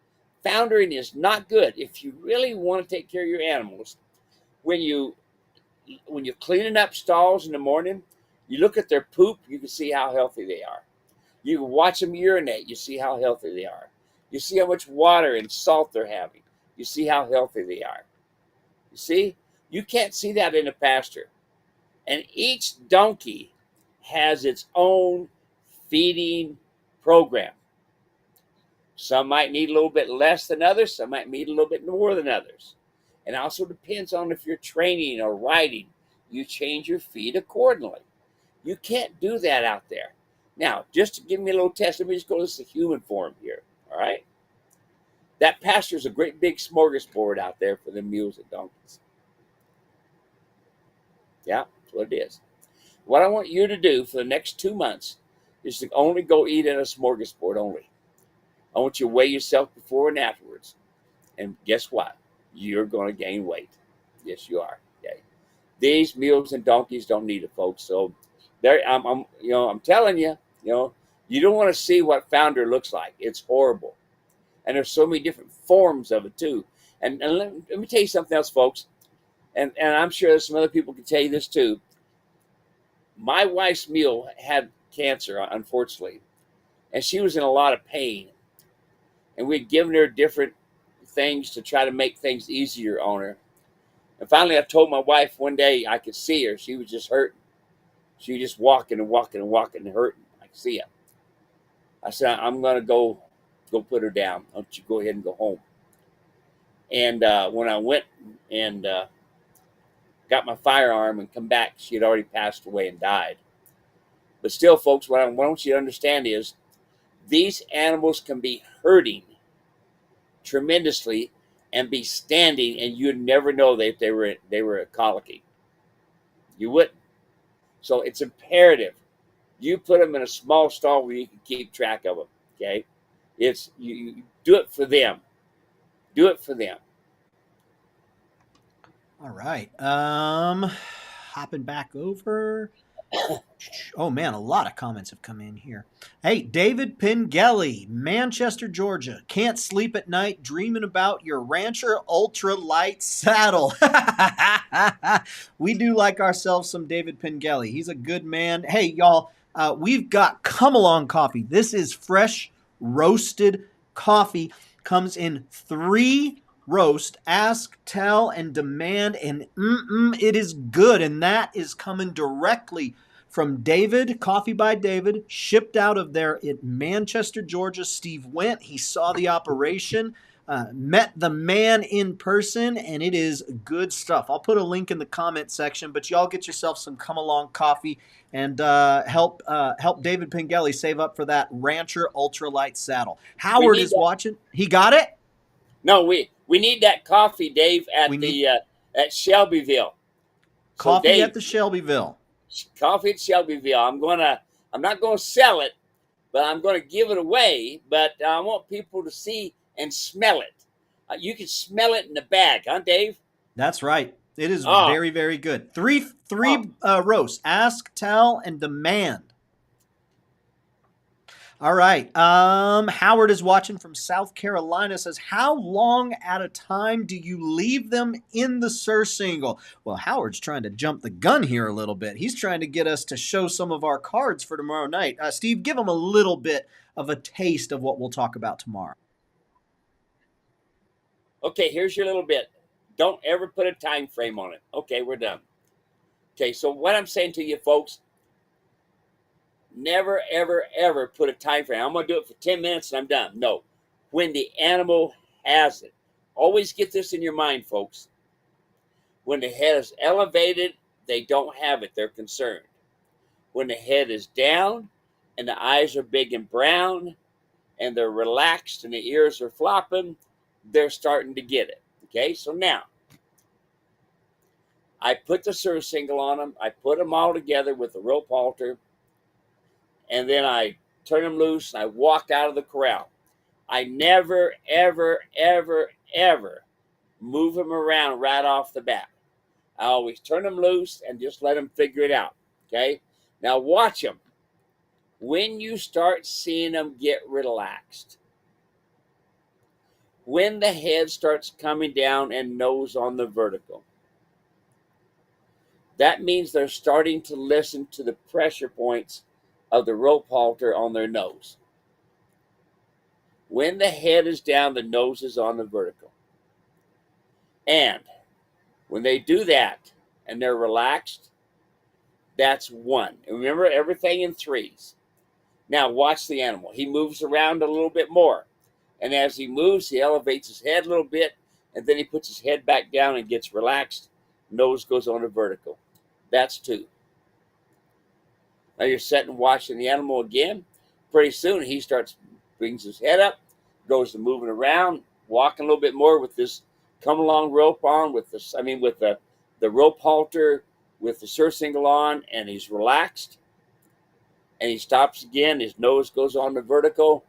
foundering is not good. If you really want to take care of your animals, when you're cleaning up stalls in the morning, you look at their poop, you can see how healthy they are. You can watch them urinate, you see how healthy they are. You see how much water and salt they're having. You see how healthy they are. You see? You can't see that in a pasture. And each donkey has its own feeding program. Some might need a little bit less than others. Some might need a little bit more than others. It also depends on if you're training or riding. You change your feed accordingly. You can't do that out there. Now, just to give me a little test, let me just go to the human form here. All right? That pasture is a great big smorgasbord out there for the mules and donkeys. Yeah, that's what it is. What I want you to do for the next 2 months is to only go eat at a smorgasbord only. I want you to weigh yourself before and afterwards. And guess what? You're going to gain weight. Yes, you are. Okay. These mules and donkeys don't need it, folks. So I'm telling you, you don't want to see what founder looks like. It's horrible. And there's so many different forms of it too. And let me tell you something else, folks. And I'm sure some other people can tell you this too. My wife's mule had cancer, unfortunately, and she was in a lot of pain. And we'd given her different things to try to make things easier on her. And finally, I told my wife one day I could see her. She was just hurting. She was just walking and walking and walking and hurting. I could see her. I said, I'm going to go put her down. Why don't you go ahead and go home? And when I went and got my firearm and come back, she had already passed away and died. But still, folks, what I want you to understand is these animals can be hurting tremendously and be standing, and you'd never know that they were colicky. You wouldn't. So it's imperative you put them in a small stall where you can keep track of them. Okay, it's you do it for them. Do it for them. All right. Hopping back over. Oh man, a lot of comments have come in here. Hey, David Pengelly, Manchester, Georgia. Can't sleep at night dreaming about your Rancher Ultra Light saddle. We do like ourselves some David Pengelly. He's a good man. Hey, y'all, we've got Come Along coffee. This is fresh roasted coffee. Comes in 3 roast, ask, tell, and demand, and it is good. And that is coming directly from David, Coffee by David, shipped out of there at Manchester, Georgia. Steve went, he saw the operation, met the man in person, and it is good stuff. I'll put a link in the comment section, but y'all get yourself some Come Along coffee and help David Pengelly save up for that Rancher Ultralight saddle. Howard is watching. He got it? No, we need that coffee, Dave, at Shelbyville. Coffee so Dave, at the Shelbyville. Coffee at Shelbyville. I'm not gonna sell it, but I'm gonna give it away. But I want people to see and smell it. You can smell it in the bag, huh, Dave? That's right. It is Oh, very, very good. Three oh. roasts: ask, tell, and demand. All right. Howard is watching from South Carolina. Says, how long at a time do you leave them in the Surcingle? Well, Howard's trying to jump the gun here a little bit. He's trying to get us to show some of our cards for tomorrow night. Steve, give him a little bit of a taste of what we'll talk about tomorrow. Okay, here's your little bit. Don't ever put a time frame on it. Okay, we're done. Okay, so what I'm saying to you folks, never, ever, ever put a time frame. I'm going to do it for 10 minutes and I'm done. No. When the animal has it. Always get this in your mind, folks. When the head is elevated, they don't have it. They're concerned. When the head is down and the eyes are big and brown and they're relaxed and the ears are flopping, they're starting to get it. Okay, so now I put the surcingle on them. I put them all together with the rope halter, and then I turn them loose and I walk out of the corral. I never, ever, ever, ever move them around right off the bat. I always turn them loose and just let them figure it out. Okay, now watch them. When you start seeing them get relaxed, when the head starts coming down and nose on the vertical, that means they're starting to listen to the pressure points of the rope halter on their nose. When the head is down, the nose is on the vertical. And when they do that and they're relaxed, that's one. And remember, everything in threes. Now watch the animal. He moves around a little bit more. And as he moves, he elevates his head a little bit, and then he puts his head back down and gets relaxed. Nose goes on the vertical. That's two. Now you're sitting watching the animal again. Pretty soon he brings his head up, goes to moving around, walking a little bit more with this come along rope on, with this, with the rope halter, with the surcingle on, and he's relaxed. And he stops again. His nose goes on the vertical.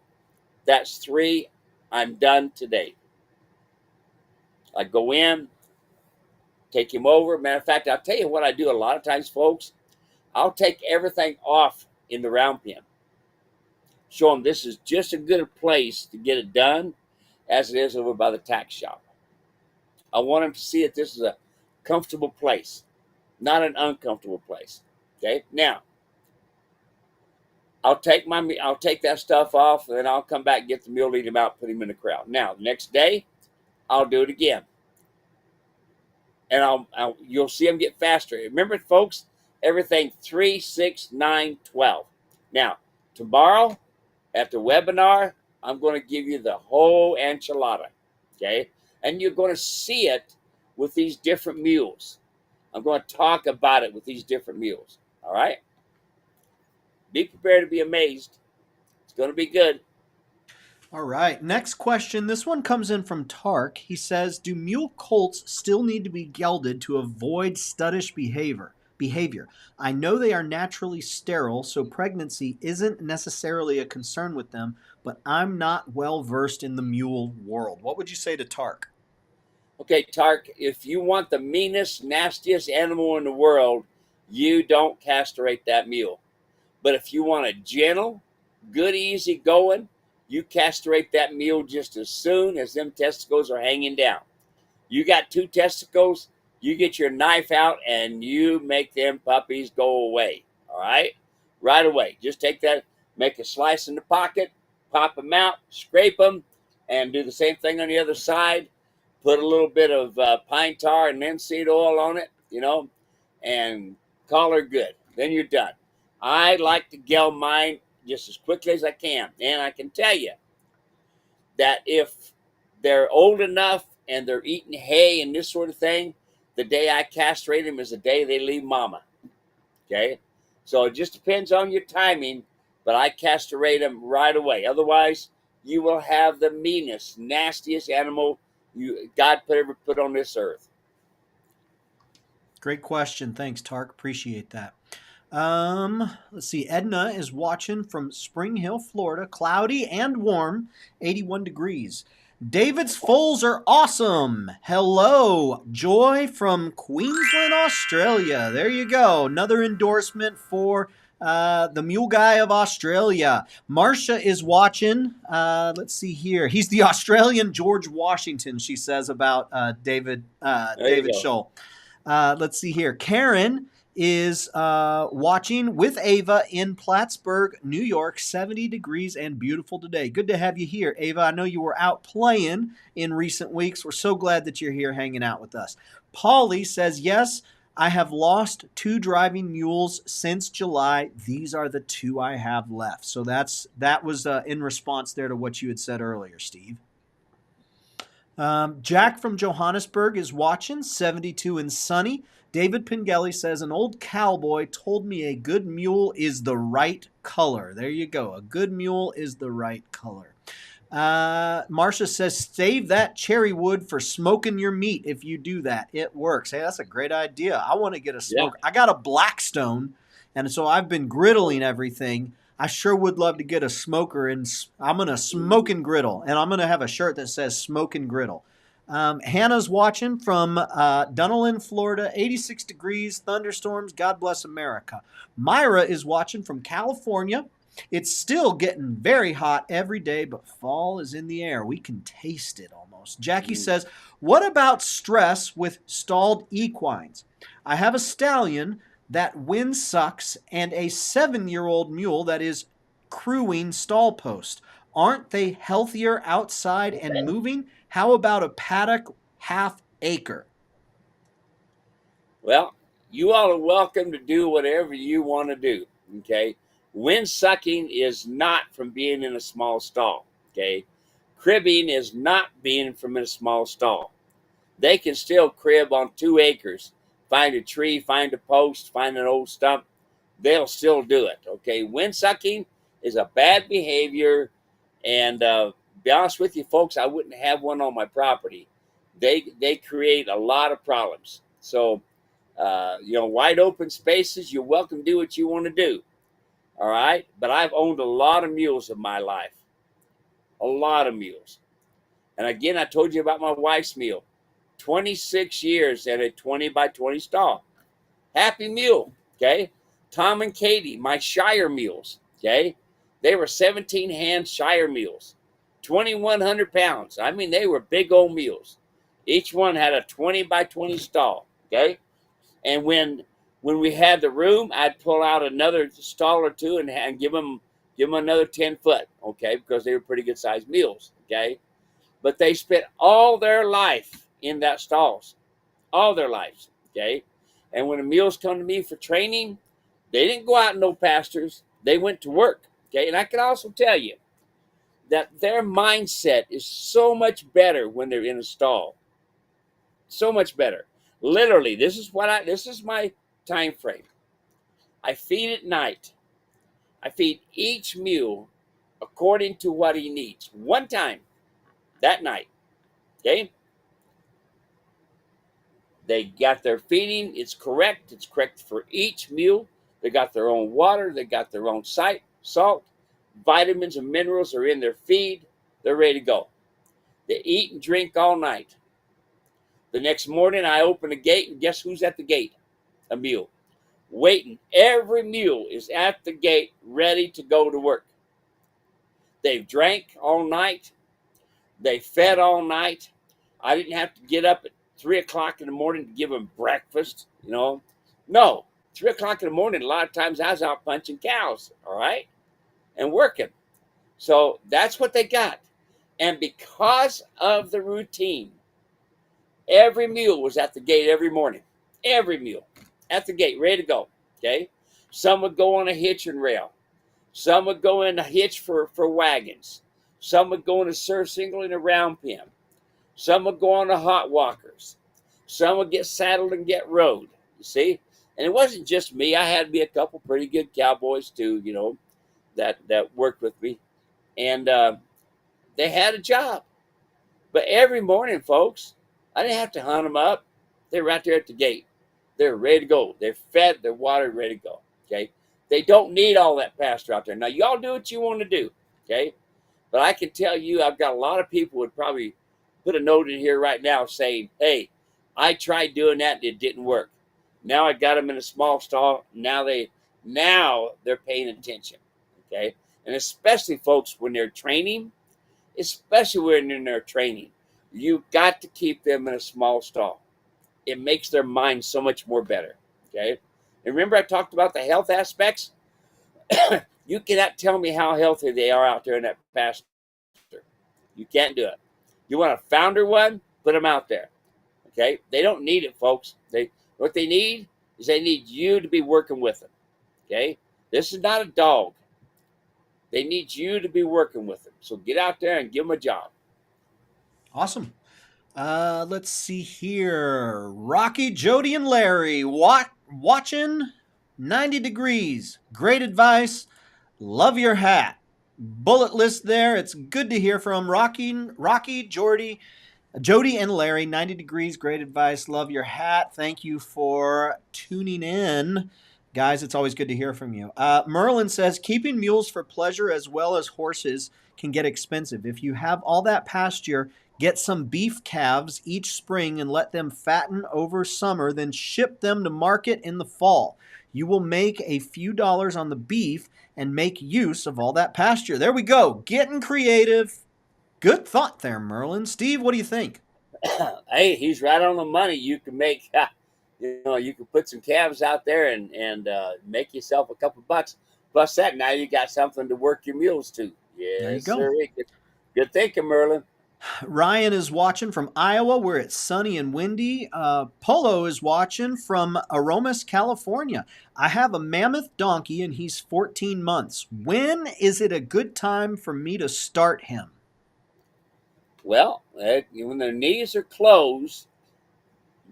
That's three. I'm done today. I go in, take him over. Matter of fact, I'll tell you what I do a lot of times, folks. I'll take everything off in the round pen. Show them this is just as good a place to get it done as it is over by the tack shop. I want them to see that this is a comfortable place, not an uncomfortable place. Okay, now I'll take that stuff off, and then I'll come back, get the mule, lead him out, put him in the corral. Now the next day, I'll do it again, and you'll see them get faster. Remember, folks, everything 3, 6, 9, 12. Now tomorrow at the webinar, I'm going to give you the whole enchilada, okay? And you're going to see it with these different mules. I'm going to talk about it with these different mules, all right? Be prepared to be amazed. It's going to be good. All right. Next question. This one comes in from Tark. He says, do mule colts still need to be gelded to avoid studdish behavior? I know they are naturally sterile, so pregnancy isn't necessarily a concern with them, but I'm not well versed in the mule world. What would you say to Tark? Okay, Tark, if you want the meanest, nastiest animal in the world, you don't castrate that mule. But if you want a gentle, good, easy going, you castrate that mule just as soon as them testicles are hanging down. You got 2 testicles, you get your knife out and you make them puppies go away. All right? Right away. Just take that, make a slice in the pocket, pop them out, scrape them, and do the same thing on the other side. Put a little bit of pine tar and linseed oil on it, and call her good. Then you're done. I like to gel mine just as quickly as I can. And I can tell you that if they're old enough and they're eating hay and this sort of thing, the day I castrate them is the day they leave mama. Okay? So it just depends on your timing, but I castrate them right away. Otherwise, you will have the meanest, nastiest animal God ever put on this earth. Great question. Thanks, Tark. Appreciate that. Let's see. Edna is watching from Spring Hill, Florida. Cloudy and warm, 81 degrees. David's foals are awesome. Hello, Joy from Queensland, Australia. There you go. Another endorsement for the Mule Guy of Australia. Marcia is watching. Let's see here. He's the Australian George Washington, she says about David There you go. Scholl. Let's see here. Karen is watching with Ava in Plattsburgh, New York. 70 degrees and beautiful today. Good to have you here, Ava. I know you were out playing in recent weeks. We're so glad that you're here hanging out with us. Polly says, yes, I have lost 2 driving mules since July. These are the 2 I have left. So that was in response there to what you had said earlier, Steve. Jack from Johannesburg is watching, 72 and sunny. David Pengelly says, an old cowboy told me a good mule is the right color. There you go. A good mule is the right color. Marcia says, save that cherry wood for smoking your meat if you do that. It works. Hey, that's a great idea. I want to get a smoker. Yeah. I got a Blackstone, and so I've been griddling everything. I sure would love to get a smoker, and I'm going to smoke and griddle, and I'm going to have a shirt that says smoke and griddle. Hannah's watching from Dunedin, Florida, 86 degrees, thunderstorms, God bless America. Myra is watching from California. It's still getting very hot every day, but fall is in the air. We can taste it almost. Jackie says, what about stress with stalled equines? I have a stallion that wind sucks and a 7-year-old mule that is crewing stall post. Aren't they healthier outside and moving? How about a paddock half acre? Well, you all are welcome to do whatever you want to do, okay? Wind sucking is not from being in a small stall, okay? Cribbing is not being from in a small stall. They can still crib on 2 acres. Find a tree, find a post, find an old stump. They'll still do it, okay? Wind sucking is a bad behavior, and be honest with you, folks, I wouldn't have one on my property. They create a lot of problems. So, wide open spaces, you're welcome to do what you want to do. All right? But I've owned a lot of mules in my life. A lot of mules. And again, I told you about my wife's mule. 26 years at a 20 by 20 stall. Happy mule, okay? Tom and Katie, my Shire mules, okay? They were 17-hand Shire mules. 2,100 pounds. I mean, they were big old mules. Each one had a 20 by 20 stall, okay? And when we had the room, I'd pull out another stall or 2 and give them another 10 foot, okay? Because they were pretty good sized mules, okay? But they spent all their life in that stalls, all their lives, okay? And when the mules come to me for training, they didn't go out in no pastures. They went to work, okay? And I can also tell you that their mindset is so much better when they're in a stall. So much better. Literally, this is my time frame. I feed at night. I feed each mule according to what he needs. One time that night, okay? They got their feeding. It's correct. It's correct for each mule. They got their own water. They got their own salt. Vitamins and minerals are in their feed. They're ready to go. They eat and drink all night. The next morning, I open the gate, and guess who's at the gate? A mule. Waiting. Every mule is at the gate, ready to go to work. They've drank all night. They fed all night. I didn't have to get up at 3 o'clock in the morning to give them breakfast, No, 3 o'clock in the morning, a lot of times I was out punching cows, all right, and working. So that's what they got. And because of the routine, every mule was at the gate every morning. Every mule at the gate, ready to go, okay? Some would go on a hitch and rail. Some would go in a hitch for wagons. Some would go in a surcingle in a round pen. Some would go on the hot walkers. Some would get saddled and get rode, you see? And it wasn't just me. I had me a couple pretty good cowboys too, that worked with me. And they had a job. But every morning, folks, I didn't have to hunt them up. They were right there at the gate. They're ready to go. They're fed, they're watered, ready to go, okay? They don't need all that pasture out there. Now, y'all do what you want to do, okay? But I can tell you, I've got a lot of people would probably put a note in here right now saying, hey, I tried doing that and it didn't work. Now I got them in a small stall. Now they're paying attention. Okay. And especially folks when they're training, you've got to keep them in a small stall. It makes their mind so much more better. Okay. And remember I talked about the health aspects? You cannot tell me how healthy they are out there in that pasture. You can't do it. You want a founder one? Put them out there. Okay? They don't need it, folks. What they need is they need you to be working with them. Okay? This is not a dog. They need you to be working with them. So get out there and give them a job. Awesome. Let's see here. Rocky, Jody, and Larry watching 90 degrees. Great advice. Love your hat. Bullet list there. It's good to hear from Rocky, Jody, and Larry. 90 degrees. Great advice. Love your hat. Thank you for tuning in. Guys, it's always good to hear from you. Merlin says, keeping mules for pleasure as well as horses can get expensive. If you have all that pasture, get some beef calves each spring and let them fatten over summer, then ship them to market in the fall. You will make a few dollars on the beef and make use of all that pasture. There we go. Getting creative. Good thought there, Merlin. Steve, what do you think? Hey, he's right on the money. You can make, you can put some calves out there and make yourself a couple bucks. Plus that, now you got something to work your mules to. There you Yes, go. sir. Good thinking, Merlin. Ryan is watching from Iowa, where it's sunny and windy. Polo is watching from Aromas, California. I have a Mammoth donkey, and he's 14 months. When is it a good time for me to start him? Well, when their knees are closed,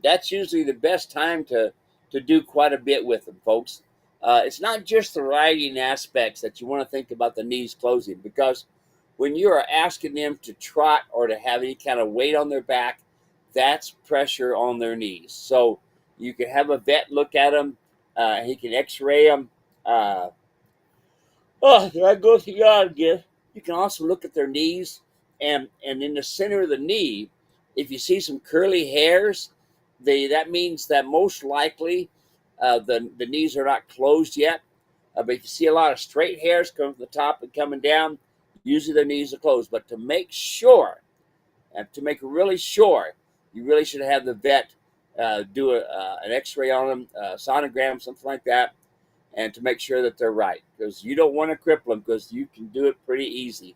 that's usually the best time to do quite a bit with them, folks. It's not just the riding aspects that you want to think about the knees closing, because when you are asking them to trot or to have any kind of weight on their back, that's pressure on their knees. So you can have a vet look at them. He can x-ray them. Did I go to God again? You can also look at their knees, and in the center of the knee, if you see some curly hairs, that means that most likely the knees are not closed yet. But if you see a lot of straight hairs coming from the top and coming down, usually their knees are closed. But to make sure, and to make really sure, you really should have the vet do an X-ray on them, sonogram, something like that, and to make sure that they're right, because you don't want to cripple them, because you can do it pretty easy.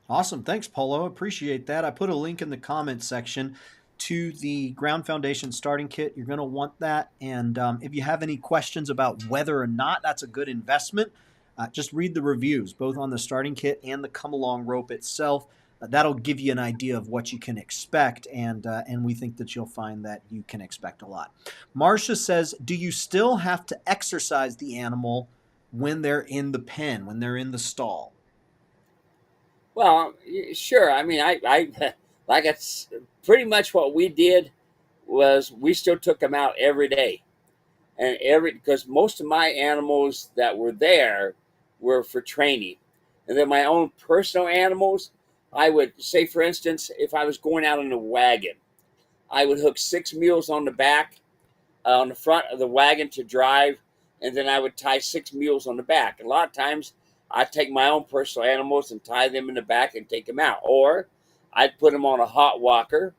Awesome. Thanks, Polo. Appreciate that. I put a link in the comments section to the Ground Foundation starting kit. You're going to want that. And if you have any questions about whether or not that's a good investment, just read the reviews, both on the starting kit and the come along rope itself. That'll give you an idea of what you can expect, and we think that you'll find that you can expect a lot. Marcia says, do you still have to exercise the animal when they're in the pen, when they're in the stall? Well, sure. I mean, I like it's pretty much what we did was we still took them out every day, and because most of my animals that were there were for training, and then my own personal animals, I would say, for instance, if I was going out in a wagon, I would hook 6 mules on the back, on the front of the wagon to drive, and then I would tie 6 mules on the back. A lot of times I'd take my own personal animals and tie them in the back and take them out. Or I'd put them on a hot walker,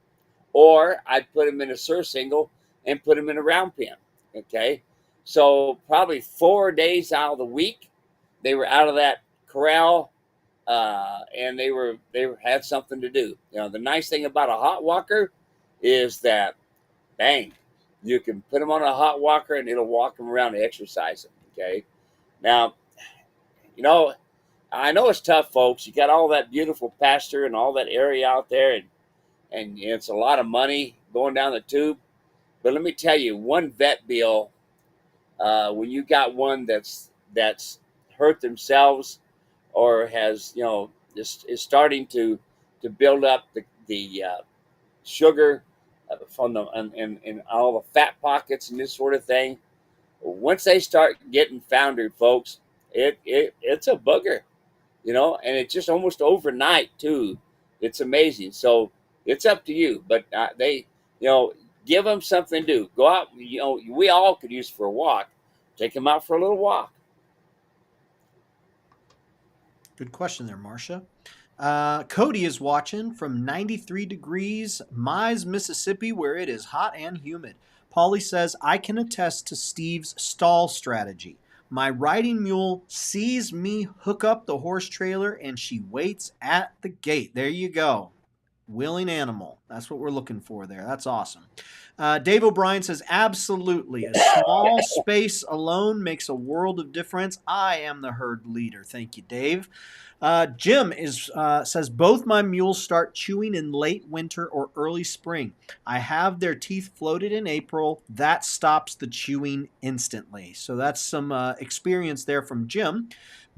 or I'd put them in a surcingle and put them in a round pen. Okay. So probably 4 days out of the week, they were out of that corral, and they had something to do. The nice thing about a hot walker is that, bang, you can put them on a hot walker and it'll walk them around to exercise them. Okay. Now, I know it's tough, folks. You got all that beautiful pasture and all that area out there, and it's a lot of money going down the tube. But let me tell you, one vet bill, when you got one that's hurt themselves, or has is starting to build up the sugar from the and all the fat pockets and this sort of thing. Once they start getting foundered, folks, it's a booger. and it's just almost overnight too. It's amazing. So it's up to you, but they, give them something to do. Go out. We all could use for a walk. Take them out for a little walk. Good question there, Marcia. Cody is watching from 93 degrees, Mize, Mississippi, where it is hot and humid. Polly says, I can attest to Steve's stall strategy. My riding mule sees me hook up the horse trailer and she waits at the gate. There you go. Willing animal. That's what we're looking for there. That's awesome. Dave O'Brien says, absolutely. A small space alone makes a world of difference. I am the herd leader. Thank you, Dave. Jim says, both my mules start chewing in late winter or early spring. I have their teeth floated in April. That stops the chewing instantly. So that's some experience there from Jim.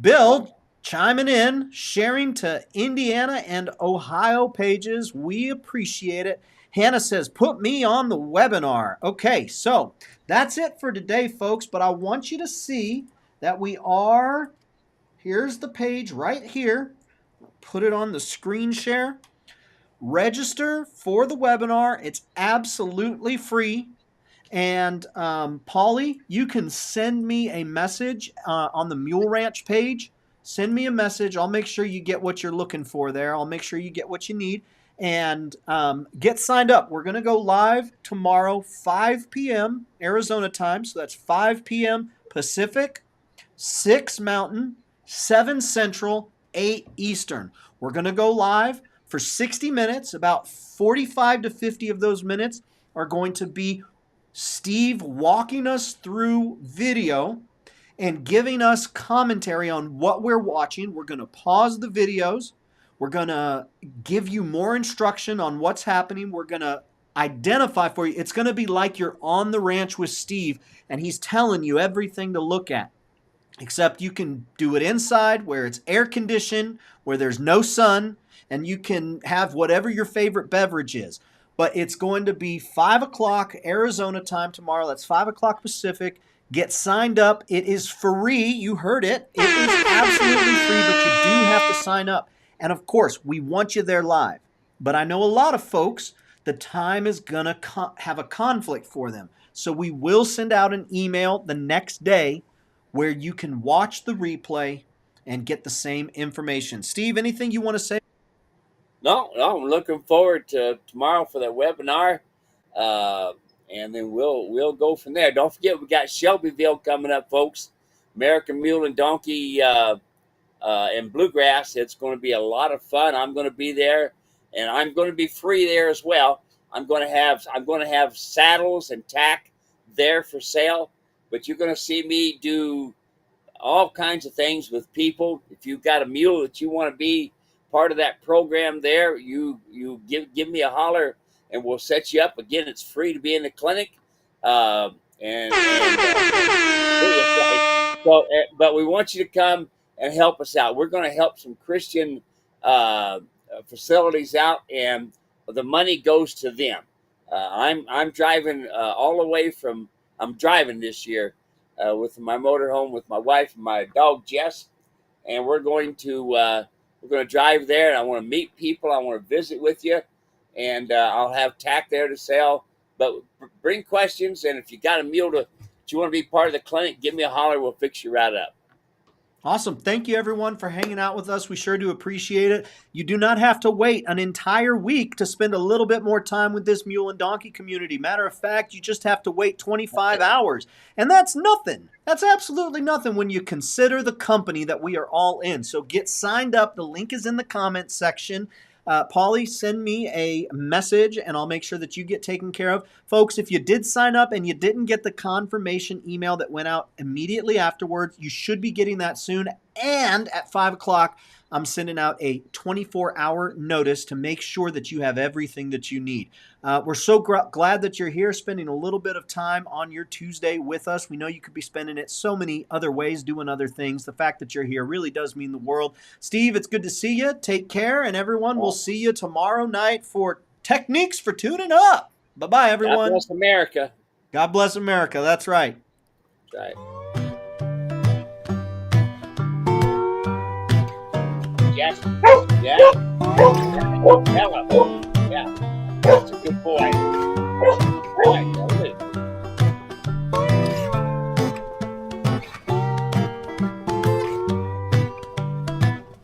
Bill chiming in, sharing to Indiana and Ohio pages. We appreciate it. Hannah says, put me on the webinar. Okay, so that's it for today, folks. But I want you to see that here's the page right here. Put it on the screen share. Register for the webinar. It's absolutely free. And Polly, you can send me a message on the Mule Ranch page. Send me a message. I'll make sure you get what you're looking for there. I'll make sure you get what you need. And get signed up. We're going to go live tomorrow, 5 p.m. Arizona time. So that's 5 p.m. Pacific, 6 Mountain, 7 Central, 8 Eastern. We're going to go live for 60 minutes. About 45 to 50 of those minutes are going to be Steve walking us through video and giving us commentary on what we're watching. We're going to pause the videos. We're going to give you more instruction on what's happening. We're going to identify for you. It's going to be like you're on the ranch with Steve, and he's telling you everything to look at. Except you can do it inside where it's air conditioned, where there's no sun, and you can have whatever your favorite beverage is. But it's going to be 5 o'clock Arizona time tomorrow. That's 5 o'clock Pacific. Get signed up. It is free. You heard it. It is absolutely free, but you do have to sign up. And of course, we want you there live. But I know a lot of folks, the time is going to have a conflict for them. So we will send out an email the next day where you can watch the replay and get the same information. Steve, anything you want to say? No, I'm looking forward to tomorrow for that webinar. And then we'll go from there. Don't forget, we got Shelbyville coming up, folks. American Mule and Donkey and Bluegrass. It's going to be a lot of fun. I'm going to be there, and I'm going to be free there as well. I'm going to have saddles and tack there for sale, but you're going to see me do all kinds of things with people. If you've got a mule that you want to be part of that program there, you give me a holler and we'll set you up. Again, it's free to be in the clinic. But we want you to come and help us out. We're going to help some Christian facilities out, and the money goes to them. I'm driving all the way from. I'm driving this year with my motorhome with my wife and my dog Jess, and we're going to drive there. And I want to meet people. I want to visit with you, and I'll have tack there to sell. But bring questions, and if you got a mule that you want to be part of the clinic, give me a holler. We'll fix you right up. Awesome. Thank you, everyone, for hanging out with us. We sure do appreciate it. You do not have to wait an entire week to spend a little bit more time with this mule and donkey community. Matter of fact, you just have to wait 25 hours. And that's nothing. That's absolutely nothing when you consider the company that we are all in. So get signed up. The link is in the comments section. Paulie, send me a message and I'll make sure that you get taken care of. Folks, if you did sign up and you didn't get the confirmation email that went out immediately afterwards, you should be getting that soon. And at 5 o'clock, I'm sending out a 24-hour notice to make sure that you have everything that you need. We're so glad that you're here spending a little bit of time on your Tuesday with us. We know you could be spending it so many other ways, doing other things. The fact that you're here really does mean the world. Steve, it's good to see you. Take care, and everyone, we'll see you tomorrow night for Techniques for Tuning Up. Bye-bye, everyone. God bless America. God bless America. That's right. That's right. Yes. Yeah. Hello.